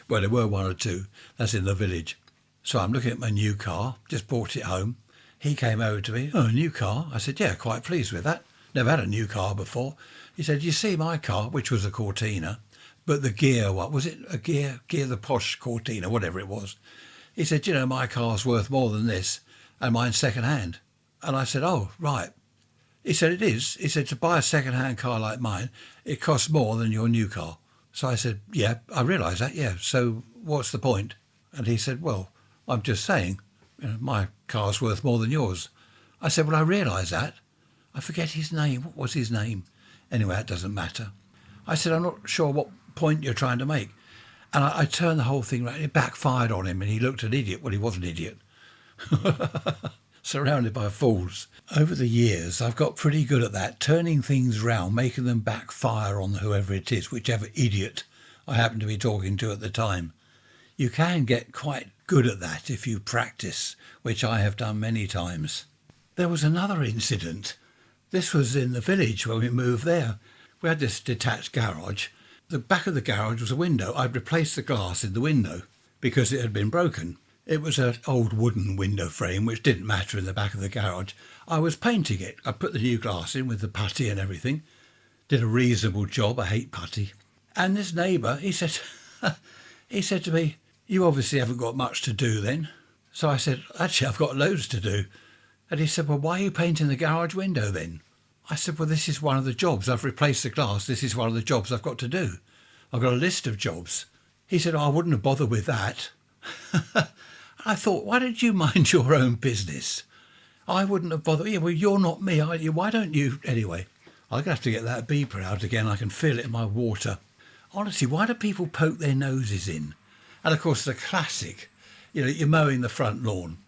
Well, there were one or two. That's in the village. So I'm looking at my new car, just bought it home. He came over to me, oh, a new car? I said, yeah, quite pleased with that. Never had a new car before. He said, you see my car, which was a Cortina, but the gear, what was it? A gear the posh Cortina, whatever it was. He said, my car's worth more than this, and mine's second hand. And I said, oh, right. He said, it is. He said, to buy a second-hand car like mine, it costs more than your new car. So I said, yeah, I realise that, yeah. So what's the point? And he said, well, I'm just saying, my car's worth more than yours. I said, well, I realise that. I forget his name. What was his name? Anyway, it doesn't matter. I said, I'm not sure what point you're trying to make. And I turned the whole thing around. It backfired on him and he looked an idiot. Well, he was an idiot. Surrounded by fools. Over the years, I've got pretty good at that, turning things round, making them backfire on whoever it is, whichever idiot I happen to be talking to at the time. You can get quite good at that if you practice, which I have done many times. There was another incident. This was in the village when we moved there. We had this detached garage. The back of the garage was a window. I'd replaced the glass in the window because it had been broken. It was an old wooden window frame, which didn't matter in the back of the garage. I was painting it. I put the new glass in with the putty and everything. Did a reasonable job. I hate putty. And this neighbour, he said to me, you obviously haven't got much to do then. So I said, actually, I've got loads to do. And he said, well, why are you painting the garage window then? I said, well, this is one of the jobs. I've replaced the glass. This is one of the jobs I've got to do. I've got a list of jobs. He said, oh, I wouldn't have bothered with that. I thought, why don't you mind your own business? I wouldn't have bothered. Yeah, well, you're not me, are you? Why don't you? Anyway, I'm going to have to get that beeper out again. I can feel it in my water. Honestly, why do people poke their noses in? And, of course, the classic, you're mowing the front lawn.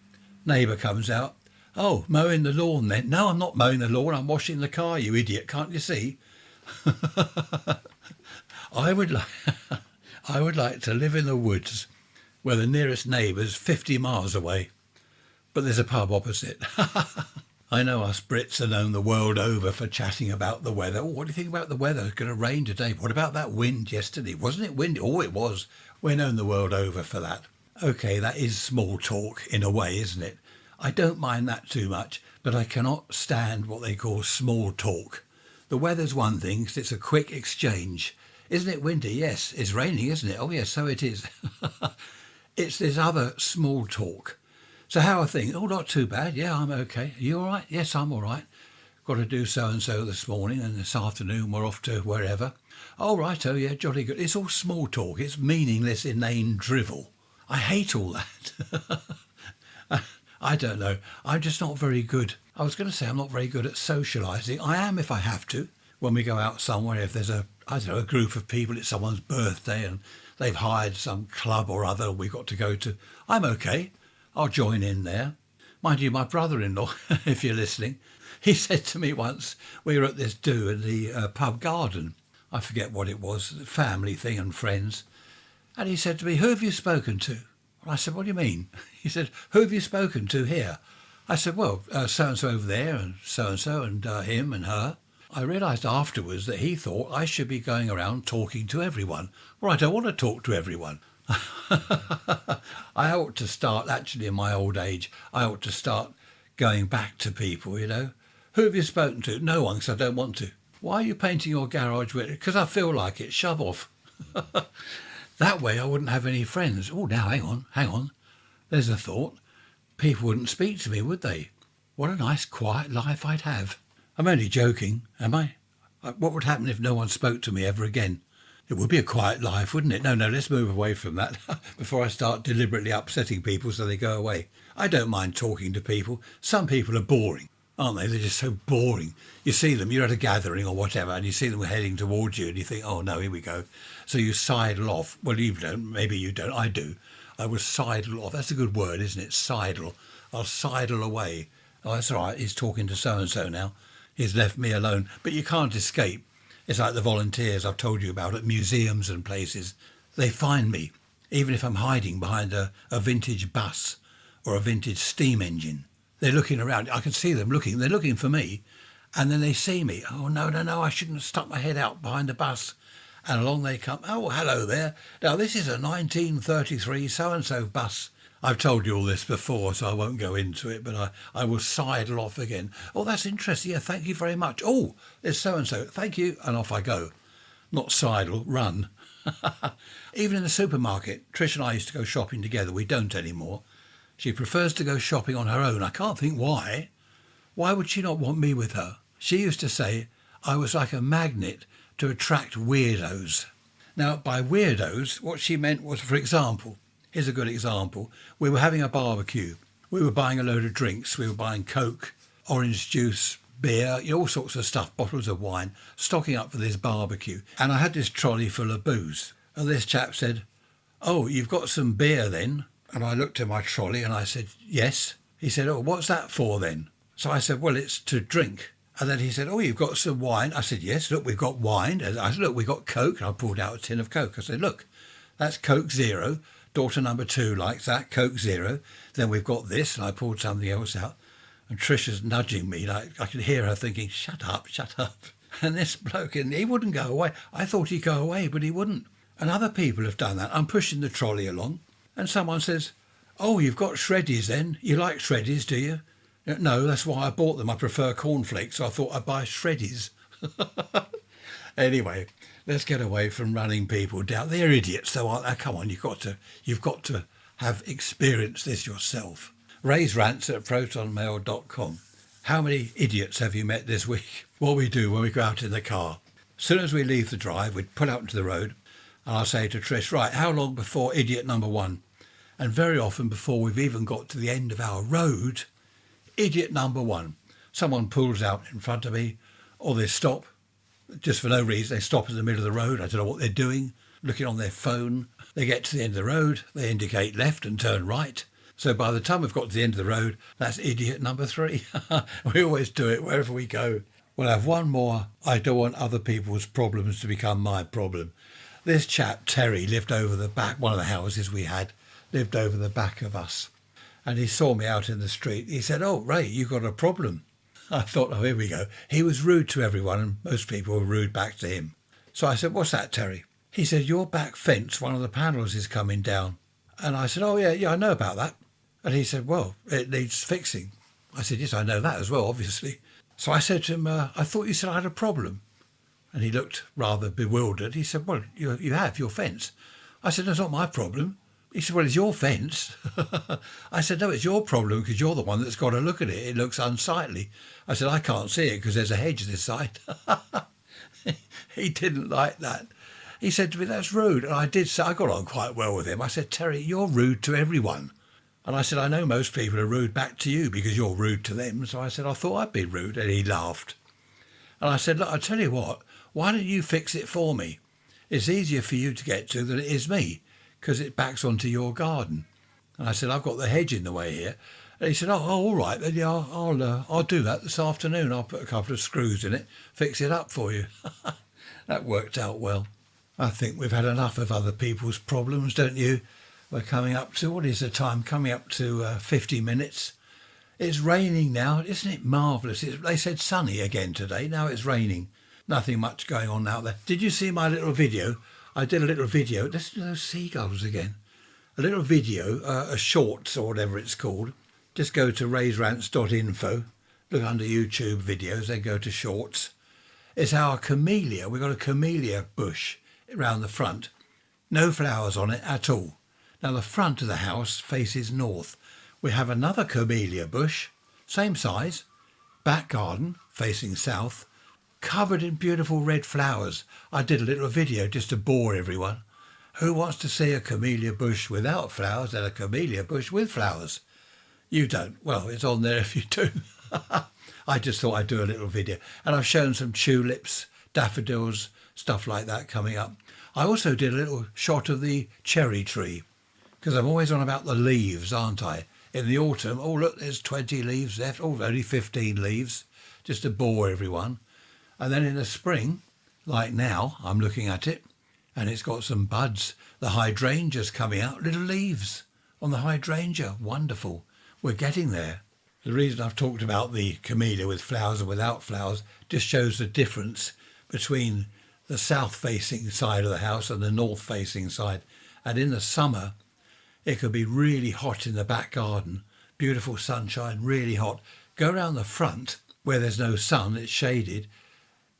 Neighbour comes out. Oh, mowing the lawn then? No, I'm not mowing the lawn. I'm washing the car, you idiot. Can't you see? I would like to live in the woods where the nearest neighbour's 50 miles away, but there's a pub opposite. I know us Brits are known the world over for chatting about the weather. Oh, what do you think about the weather? It's going to rain today. What about that wind yesterday? Wasn't it windy? Oh, it was. We're known the world over for that. OK, that is small talk in a way, isn't it? I don't mind that too much, but I cannot stand what they call small talk. The weather's one thing, 'cause it's a quick exchange. Isn't it windy? Yes. It's raining, isn't it? Oh, yes, so it is. It's this other small talk. So how are things? Oh, not too bad. Yeah, I'm okay. Are you all right? Yes, I'm all right. Got to do so-and-so this morning, and this afternoon we're off to wherever. Oh, right. Oh, yeah, jolly good. It's all small talk. It's meaningless, inane drivel. I hate all that. I don't know. I'm just not very good. I was going to say I'm not very good at socialising. I am if I have to. When we go out somewhere, if there's a group of people, it's someone's birthday and they've hired some club or other we've got to go to, I'm okay. I'll join in there. Mind you, my brother-in-law, if you're listening, he said to me once, we were at this do in the pub garden. I forget what it was, family thing and friends. And he said to me, who have you spoken to? And I said, what do you mean? He said, who have you spoken to here? I said, well, so-and-so over there and so-and-so and him and her. I realised afterwards that he thought I should be going around talking to everyone. Well, I don't want to talk to everyone. I ought to start, actually, in my old age, I ought to start going back to people, Who have you spoken to? No one, because I don't want to. Why are you painting your garage with it? Because I feel like it. Shove off. That way I wouldn't have any friends. Oh, now, hang on. There's a thought. People wouldn't speak to me, would they? What a nice, quiet life I'd have. I'm only joking, am I? What would happen if no one spoke to me ever again? It would be a quiet life, wouldn't it? No, let's move away from that before I start deliberately upsetting people so they go away. I don't mind talking to people. Some people are boring, aren't they? They're just so boring. You see them, you're at a gathering or whatever, and you see them heading towards you and you think, oh, no, here we go. So you sidle off. Well, you don't. Maybe you don't. I do. I will sidle off. That's a good word, isn't it? Sidle. I'll sidle away. Oh, that's all right. He's talking to so-and-so now. He's left me alone. But you can't escape. It's like the volunteers I've told you about at museums and places. They find me, even if I'm hiding behind a vintage bus or a vintage steam engine. They're looking around. I can see them looking. They're looking for me. And then they see me. Oh, no, I shouldn't have stuck my head out behind the bus. And along they come. Oh, hello there. Now, this is a 1933 so-and-so bus. I've told you all this before, so I won't go into it, but I will sidle off again. Oh, that's interesting. Yeah, thank you very much. Oh, there's so-and-so. Thank you. And off I go. Not sidle, run. Even in the supermarket, Trish and I used to go shopping together. We don't anymore. She prefers to go shopping on her own. I can't think why. Why would she not want me with her? She used to say I was like a magnet to attract weirdos. Now, by weirdos, what she meant was, for example, here's a good example. We were having a barbecue. We were buying a load of drinks. We were buying Coke, orange juice, beer, all sorts of stuff, bottles of wine, stocking up for this barbecue. And I had this trolley full of booze. And this chap said, "Oh, you've got some beer then?" And I looked at my trolley and I said, "Yes." He said, "Oh, what's that for then?" So I said, "Well, it's to drink." And then he said, "Oh, you've got some wine?" I said, "Yes, look, we've got wine." And I said, "Look, we've got Coke." And I pulled out a tin of Coke. I said, "Look, that's Coke Zero. Daughter number 2 likes that, Coke Zero. Then we've got this." And I pulled something else out. And Trisha's nudging me. Like I could hear her thinking, shut up, shut up. And this bloke, and he wouldn't go away. I thought he'd go away, but he wouldn't. And other people have done that. I'm pushing the trolley along. And someone says, "Oh, you've got shreddies then? You like shreddies, do you?" "No, that's why I bought them. I prefer cornflakes, so I thought I'd buy shreddies." Anyway, let's get away from running people down. They're idiots, though, aren't they? Come on, you've got to have experienced this yourself. Raise rants at protonmail.com. How many idiots have you met this week? What we do when we go out in the car. As soon as we leave the drive, we'd pull out into the road, and I'll say to Trish, "Right, how long before idiot number 1? And very often before we've even got to the end of our road, idiot number 1. Someone pulls out in front of me, or they stop, just for no reason. They stop in the middle of the road. I don't know what they're doing, looking on their phone. They get to the end of the road. They indicate left and turn right. So by the time we've got to the end of the road, that's idiot number 3. We always do it wherever we go. We'll have one more. I don't want other people's problems to become my problem. This chap, Terry, lived over the back, one of the houses we had, lived over the back of us. And he saw me out in the street. He said, "Oh, Ray, you got a problem." I thought, oh, here we go. He was rude to everyone, and most people were rude back to him. So I said, "What's that, Terry?" He said, "Your back fence, one of the panels is coming down." And I said, "Oh, yeah, I know about that." And he said, "Well, it needs fixing." I said, "Yes, I know that as well, obviously." So I said to him, "I thought you said I had a problem." And he looked rather bewildered. He said, "Well, you have your fence." I said, "That's not my problem." He said, "Well, it's your fence." I said, "No, it's your problem because you're the one that's got to look at it. It looks unsightly." I said, "I can't see it because there's a hedge this side." He didn't like that. He said to me, "That's rude." And I did say, I got on quite well with him. I said, "Terry, you're rude to everyone." And I said, "I know most people are rude back to you because you're rude to them." So I said, "I thought I'd be rude." And he laughed. And I said, "Look, I tell you what, why don't you fix it for me? It's easier for you to get to than it is me because it backs onto your garden." And I said, "I've got the hedge in the way here." And he said, "Oh, all right, then yeah, I'll do that this afternoon. I'll put a couple of screws in it, fix it up for you." That worked out well. I think we've had enough of other people's problems, don't you? We're coming up to, what is the time? Coming up to 50 minutes. It's raining now. Isn't it marvellous? They said sunny again today. Now it's raining. Nothing much going on out there. Did you see my little video? I did a little video. Listen to those seagulls again. A little video, a shorts or whatever it's called. Just go to raiserants.info. Look under YouTube videos, then go to shorts. It's our camellia. We've got a camellia bush around the front. No flowers on it at all. Now the front of the house faces north. We have another camellia bush, same size, back garden facing south, covered in beautiful red flowers. I did a little video just to bore everyone. Who wants to see a camellia bush without flowers and a camellia bush with flowers? You don't. Well, it's on there if you do. I just thought I'd do a little video. And I've shown some tulips, daffodils, stuff like that coming up. I also did a little shot of the cherry tree because I'm always on about the leaves, aren't I? In the autumn, oh, look, there's 20 leaves left. Oh, only 15 leaves, just to bore everyone. And then in the spring, like now, I'm looking at it, and it's got some buds. The hydrangea's coming out, little leaves on the hydrangea. Wonderful. We're getting there. The reason I've talked about the camellia with flowers and without flowers just shows the difference between the south-facing side of the house and the north-facing side. And in the summer, it could be really hot in the back garden. Beautiful sunshine, really hot. Go around the front, where there's no sun, it's shaded.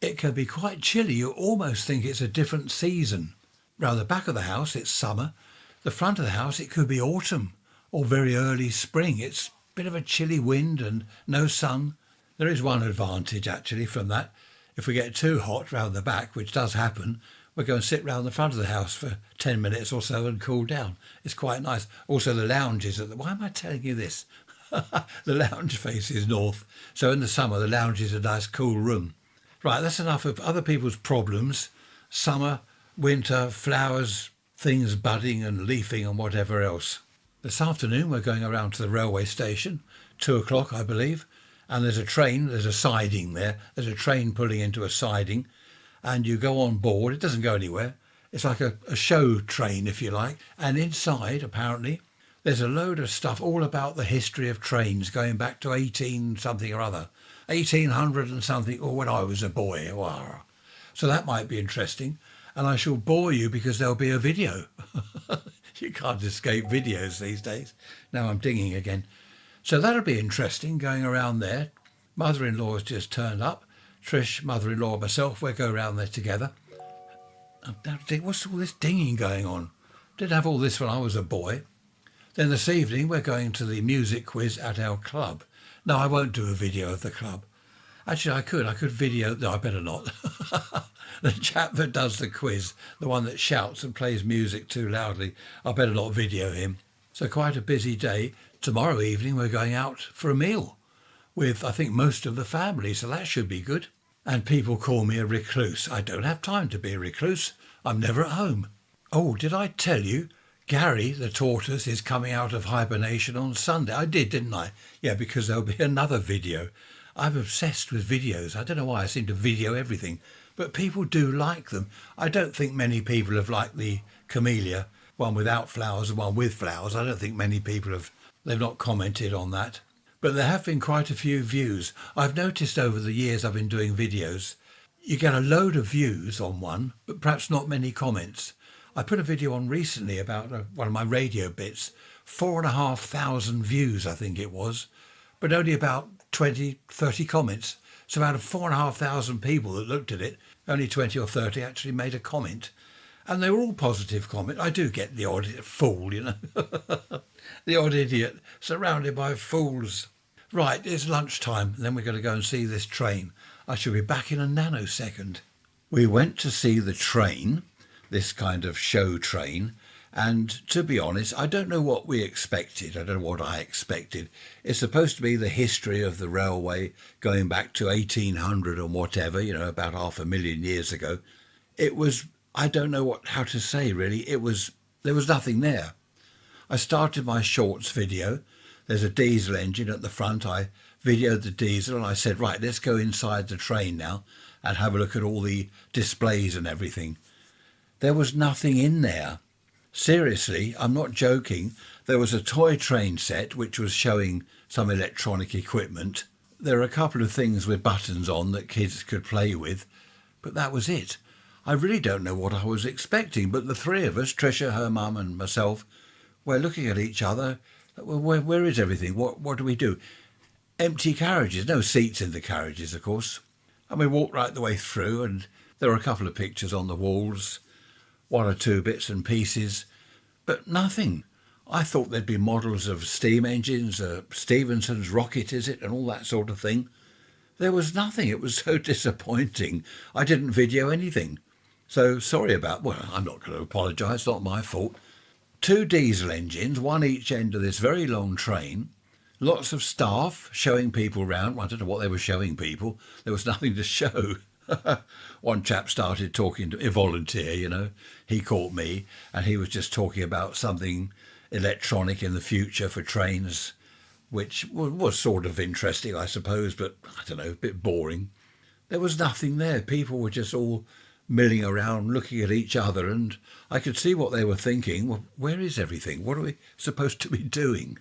It can be quite chilly. You almost think it's a different season. Round the back of the house, it's summer. The front of the house, it could be autumn or very early spring. It's a bit of a chilly wind and no sun. There is one advantage actually from that. If we get too hot round the back, which does happen, we'll go and sit round the front of the house for 10 minutes or so and cool down. It's quite nice. Also the lounges why am I telling you this? The lounge faces north. So in the summer, the lounge is a nice cool room. Right, that's enough of other people's problems. Summer, winter, flowers, things budding and leafing and whatever else. This afternoon we're going around to the railway station, 2 o'clock I believe, and there's a siding there. There's a train pulling into a siding and you go on board. It doesn't go anywhere. It's like a show train, if you like. And inside, apparently, there's a load of stuff all about the history of trains going back to 18 something or other. 1800 and something, or when I was a boy. So that might be interesting. And I shall bore you because there'll be a video. You can't escape videos these days. Now I'm dinging again. So that'll be interesting, going around there. Mother-in-law's just turned up. Trish, mother-in-law, myself, we'll go around there together. What's all this dinging going on? Didn't have all this when I was a boy. Then this evening we're going to the music quiz at our club. No, I won't do a video of the club. Actually, I could video. No, I better not. The chap that does the quiz, the one that shouts and plays music too loudly, I better not video him. So quite a busy day. Tomorrow evening we're going out for a meal with, I think, most of the family, so that should be good. And people call me a recluse. I don't have time to be a recluse. I'm never at home. Oh, did I tell you? Gary, the tortoise, is coming out of hibernation on Sunday. I did, didn't I? Yeah, because there'll be another video. I'm obsessed with videos. I don't know why I seem to video everything, but people do like them. I don't think many people have liked the camellia, one without flowers and one with flowers. I don't think many people they've not commented on that. But there have been quite a few views. I've noticed over the years I've been doing videos, you get a load of views on one, but perhaps not many comments. I put a video on recently about one of my radio bits, 4,500 views, I think it was, but only about 20, 30 comments. So out of 4,500 people that looked at it, only 20 or 30 actually made a comment. And they were all positive comments. I do get the odd fool, the odd idiot surrounded by fools. Right, it's lunchtime, and then we're going to go and see this train. I shall be back in a nanosecond. We went to see the train, this kind of show train, and to be honest, I don't know what we expected. I don't know what I expected. It's supposed to be the history of the railway going back to 1800 and whatever, about 500,000 years ago. It was, I don't know how to say really, there was nothing there. I started my shorts video. There's a diesel engine at the front. I videoed the diesel and I said, right, let's go inside the train now and have a look at all the displays and everything. There was nothing in there. Seriously, I'm not joking. There was a toy train set which was showing some electronic equipment. There are a couple of things with buttons on that kids could play with, but that was it. I really don't know what I was expecting, but the three of us, Tricia, her mum and myself, we're looking at each other. Where is everything? What do we do? Empty carriages, no seats in the carriages, of course. And we walked right the way through, and there were a couple of pictures on the walls, one or two bits and pieces, but nothing. I thought there'd be models of steam engines, Stephenson's rocket, is it, and all that sort of thing. There was nothing. It was so disappointing. I didn't video anything. So sorry I'm not going to apologise, it's not my fault. 2 diesel engines, one each end of this very long train, lots of staff showing people round. I don't know what they were showing people. There was nothing to show. One chap started talking to a volunteer, he caught me, and he was just talking about something electronic in the future for trains, which was sort of interesting, I suppose, but I don't know, a bit boring. There was nothing there. People were just all milling around, looking at each other, and I could see what they were thinking. Well, where is everything? What are we supposed to be doing?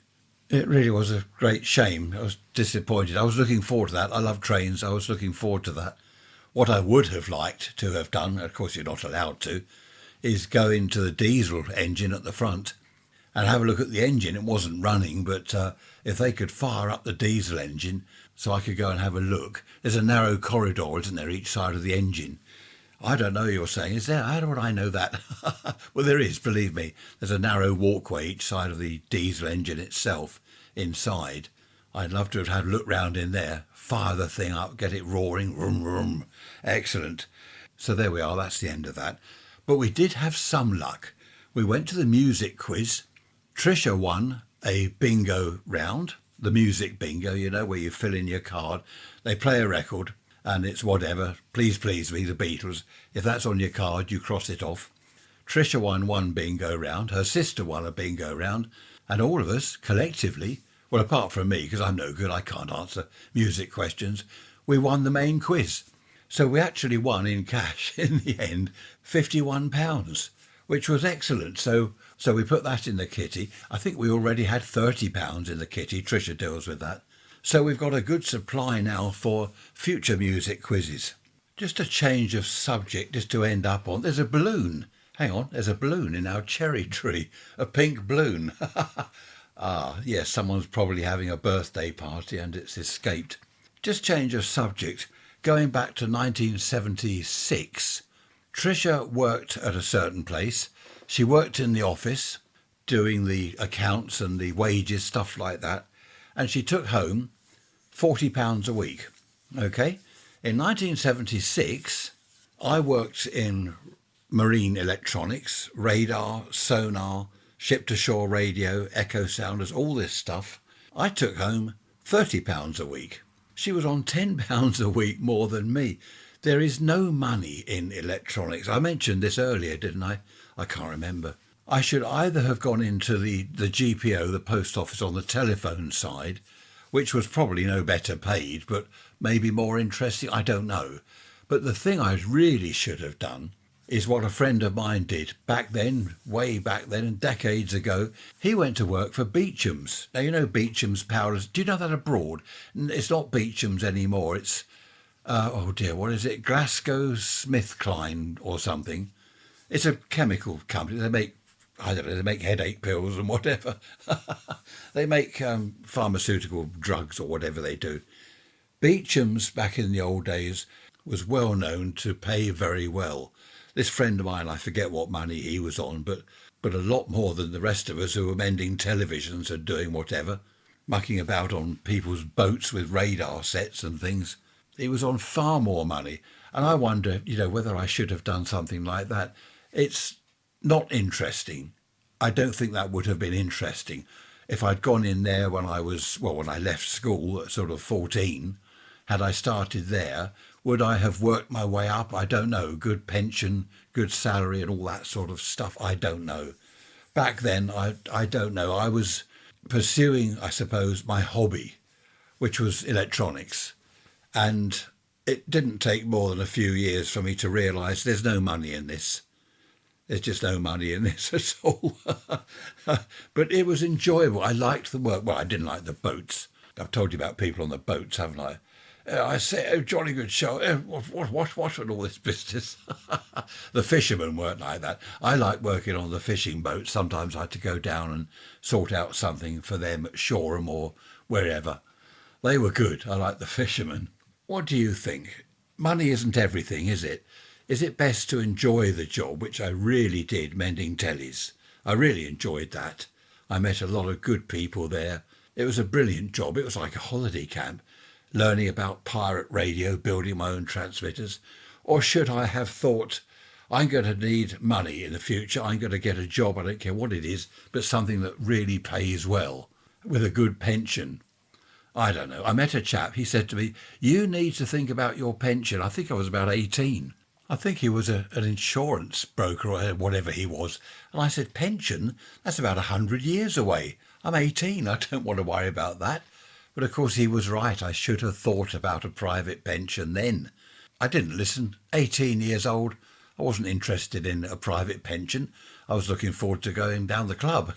It really was a great shame. I was disappointed. I was looking forward to that. I love trains. I was looking forward to that. What I would have liked to have done, of course you're not allowed to, is go into the diesel engine at the front and have a look at the engine. It wasn't running, but if they could fire up the diesel engine so I could go and have a look. There's a narrow corridor, isn't there, each side of the engine. I don't know, you're saying, is there? How would I know that? Well, there is, believe me. There's a narrow walkway each side of the diesel engine itself inside. I'd love to have had a look round in there, fire the thing up, get it roaring, vroom, vroom. Excellent. So there we are, that's the end of that. But we did have some luck. We went to the music quiz. Trisha won a bingo round, the music bingo, you know, where you fill in your card. They play a record and it's whatever, Please Please Me, the Beatles. If that's on your card, you cross it off. Trisha won one bingo round, her sister won a bingo round, and all of us collectively, well, apart from me, because I'm no good, I can't answer music questions, we won the main quiz. So we actually won in cash, in the end, £51, which was excellent. So we put that in the kitty. I think we already had £30 in the kitty. Trisha deals with that. So we've got a good supply now for future music quizzes. Just a change of subject, just to end up on. There's a balloon. Hang on, there's a balloon in our cherry tree. A pink balloon. Yes, someone's probably having a birthday party and it's escaped. Just change of subject. Going back to 1976, Trisha worked at a certain place. She worked in the office, doing the accounts and the wages, stuff like that. And she took home £40 a week. Okay? In 1976, I worked in marine electronics, radar, sonar, ship-to-shore radio, echo sounders, all this stuff. I took home £30 a week. She was on £10 a week more than me. There is no money in electronics. I mentioned this earlier, didn't I? I can't remember. I should either have gone into the GPO, the post office, on the telephone side, which was probably no better paid, but maybe more interesting. I don't know. But the thing I really should have done is what a friend of mine did back then, way back then, decades ago. He went to work for Beecham's. Now, you know Beecham's Powders. Do you know that abroad? It's not Beecham's anymore. It's, oh dear, what is it? GlaxoSmithKline or something. It's a chemical company. They make, I don't know, they make headache pills and whatever. They make pharmaceutical drugs or whatever they do. Beecham's, back in the old days, was well known to pay very well. This friend of mine, I forget what money he was on, but a lot more than the rest of us who were mending televisions and doing whatever, mucking about on people's boats with radar sets and things. He was on far more money. And I wonder, whether I should have done something like that. It's not interesting. I don't think that would have been interesting. If I'd gone in there when I left school at sort of 14, had I started there, would I have worked my way up? I don't know. Good pension, good salary and all that sort of stuff. I don't know. Back then, I don't know. I was pursuing, I suppose, my hobby, which was electronics. And it didn't take more than a few years for me to realise there's no money in this. There's just no money in this at all. But it was enjoyable. I liked the work. Well, I didn't like the boats. I've told you about people on the boats, haven't I? I say, oh, jolly good show. What and all this business? The fishermen weren't like that. I like working on the fishing boats. Sometimes I had to go down and sort out something for them at Shoreham or wherever. They were good. I like the fishermen. What do you think? Money isn't everything, is it? Is it best to enjoy the job, which I really did, mending tellies? I really enjoyed that. I met a lot of good people there. It was a brilliant job. It was like a holiday camp. Learning about pirate radio, building my own transmitters? Or should I have thought, I'm going to need money in the future, I'm going to get a job, I don't care what it is, but something that really pays well, with a good pension? I don't know. I met a chap, he said to me, you need to think about your pension. I think I was about 18. I think he was an insurance broker or whatever he was. And I said, pension? That's about 100 years away. I'm 18, I don't want to worry about that. But of course he was right. I should have thought about a private pension then. I didn't listen. 18 years old. I wasn't interested in a private pension. I was looking forward to going down the club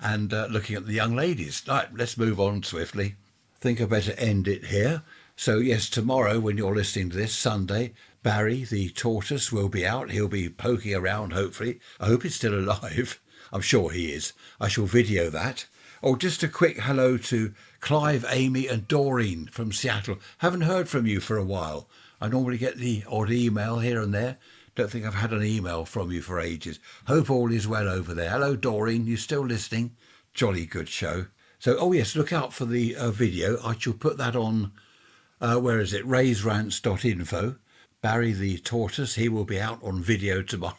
and looking at the young ladies. Right, let's move on swiftly. I think I better end it here. So yes, tomorrow when you're listening to this, Sunday, Barry the tortoise will be out. He'll be poking around, hopefully. I hope he's still alive. I'm sure he is. I shall video that. Oh, just a quick hello to Clive, Amy and Doreen from Seattle. Haven't heard from you for a while. I normally get the odd email here and there. Don't think I've had an email from you for ages. Hope all is well over there. Hello, Doreen. You still listening? Jolly good show. So, oh yes, look out for the video. I shall put that on, where is it? raiserants.info. Barry the tortoise, he will be out on video tomorrow.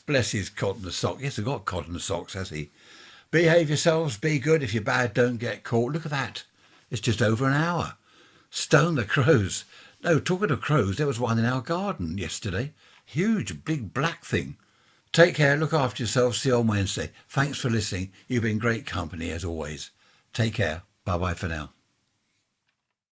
Bless his cotton sock. He hasn't got cotton socks, has he? Behave yourselves, be good. If you're bad, don't get caught. Look at that. It's just over an hour. Stone the crows. No, talking of crows, there was one in our garden yesterday. Huge, big black thing. Take care, look after yourself. See you on Wednesday. Thanks for listening. You've been great company as always. Take care. Bye-bye for now.